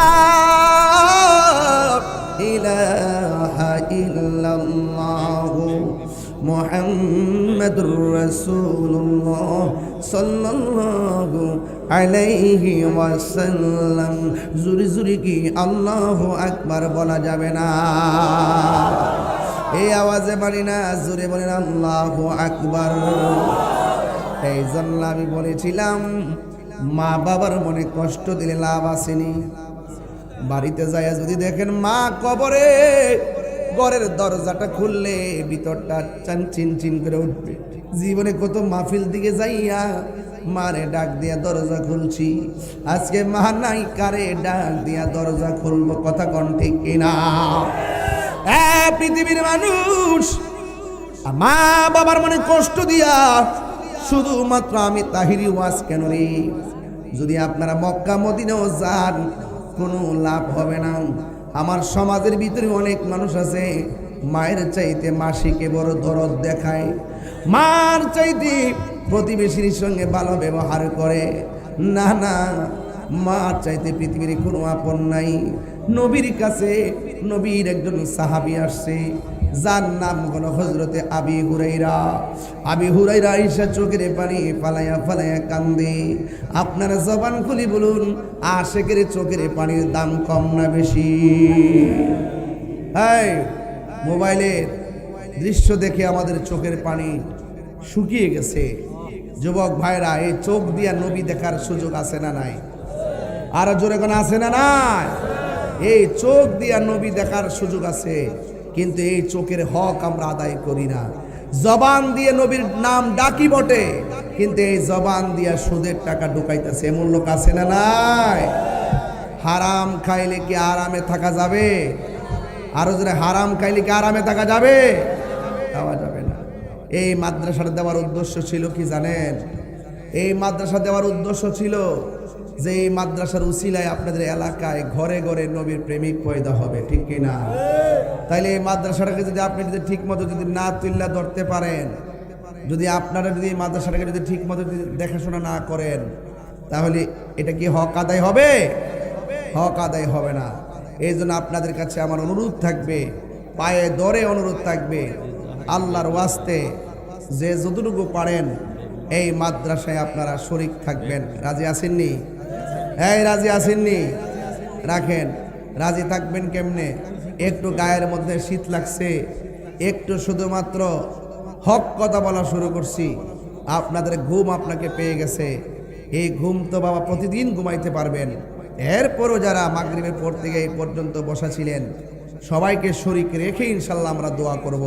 ইলাহা ইল্লাল্লাহ মুহাম্মাদুর রাসূলুল্লাহ সাল্লাল্লাহু আলাইহি ওয়াসাল্লাম। জুরি জুরি কি আল্লাহু আকবার বলা যাবে না? এই আওয়াজে পারি না, জোরে বলেন আল্লাহু আকবার। এই জন্য আমি বলেছিলাম মা বাবার মনে কষ্ট দিলে লাভ আসেনি। বাড়িতে যাইয়া যদি দেখেন মা কবরে, ঘরের দরজাটা খুললে ভিতরটা চিন চিন করে উঠবে। জীবনে কত মাহফিল দিকে যাইয়া মারে ডাক দিয়া দরজা খুলছি, আজকে মা নাই, কারে ডাক দিয়া দরজা খুলবো? কথা কোন ঠিক কিনা? পৃথিবীর মানুষ মা বাবার মনে কষ্ট দিয়া শুধুমাত্র আমি তাহিরি ওয়াজ কেন রে? যদি আপনারা মক্কা মদিনাও যান কোনো লাভ হবে না। আমার সমাজের ভিতরে অনেক মানুষ আছে মায়ের চাইতে মাসিকে বড় দরদ দেখায়, মার চাইতে প্রতিবেশীর সঙ্গে ভালো ব্যবহার করে। না না, মার চাইতে পৃথিবীর কোনো আপন নাই। নবীর কাছে নবীর একজন সাহাবী আসছে, যার নাম হলো হযরতে আবি হুরাইরা। আবি হুরাইরা আয়েশা চোখের পানি ফালাইয়া ফালাইয়া কান্দে। আপনারা জবান খুলি বলুন, আশেকের চোখের পানির দাম কম না বেশি? এই মোবাইলের দৃশ্য দেখে আমাদের চোখের পানি শুকিয়ে গেছে। যুবক ভাইরা, এই চোখ দিয়া নবী দেখার সুযোগ আছে না নাই? আরো জোরে কোন আছে না নাই? এই চোখ দিয়া নবী দেখার সুযোগ আছে, কিন্তু এই চোখের হক আমরা আদায় করি না। জবান দিয়ে নবীর নাম ডাকি বটে, কিন্তু এই জবান দিয়া সুদের টাকা ঢুকাইতেছে। এমন লোক আছে না নাই? হারাম খাইলে কি আরামে থাকা যাবে? আরো জোরে, হারাম খাইলে কি আরামে থাকা যাবে? দেওয়া যাবে না। এই মাদ্রাসাটা দেওয়ার উদ্দেশ্য ছিল কি জানেন? এই মাদ্রাসা দেওয়ার উদ্দেশ্য ছিল যে এই মাদ্রাসার উসিলায় আপনাদের এলাকায় ঘরে ঘরে নবীর প্রেমিক পয়দা হবে, ঠিক কিনা? তাইলে এই মাদ্রাসাটাকে যদি আপনি যদি ঠিক মতো যদি না তুল্লা ধরতে পারেন, যদি আপনারা যদি এই মাদ্রাসাটাকে যদি ঠিক মতো যদি দেখাশোনা না করেন, তাহলে এটা কি হক আদায় হবে? হক আদায় হবে না। এই জন্য আপনাদের কাছে আমার অনুরোধ থাকবে, পায়ে ধরে অনুরোধ থাকবে, আল্লাহর ওয়াস্তে যে যতটুকু পারেন এই মাদ্রাসায় আপনারা শরীক থাকবেন। রাজি আছেননি? এই রাজি আছেননি? রাখেন। রাজি থাকবেন কেমনে? একটু গায়ের মধ্যে শীত লাগছে, একটু শুধুমাত্র হক কথা বলা শুরু করছি, আপনাদের ঘুম আপনাকে পেয়ে গেছে। এই ঘুম তো বাবা প্রতিদিন ঘুমাইতে পারবেন। এরপরও যারা মাগরিবের পর থেকে এই পর্যন্ত বসা ছিলেন, সবাইকে শরীক রেখে ইনশাল্লাহ আমরা দোয়া করব।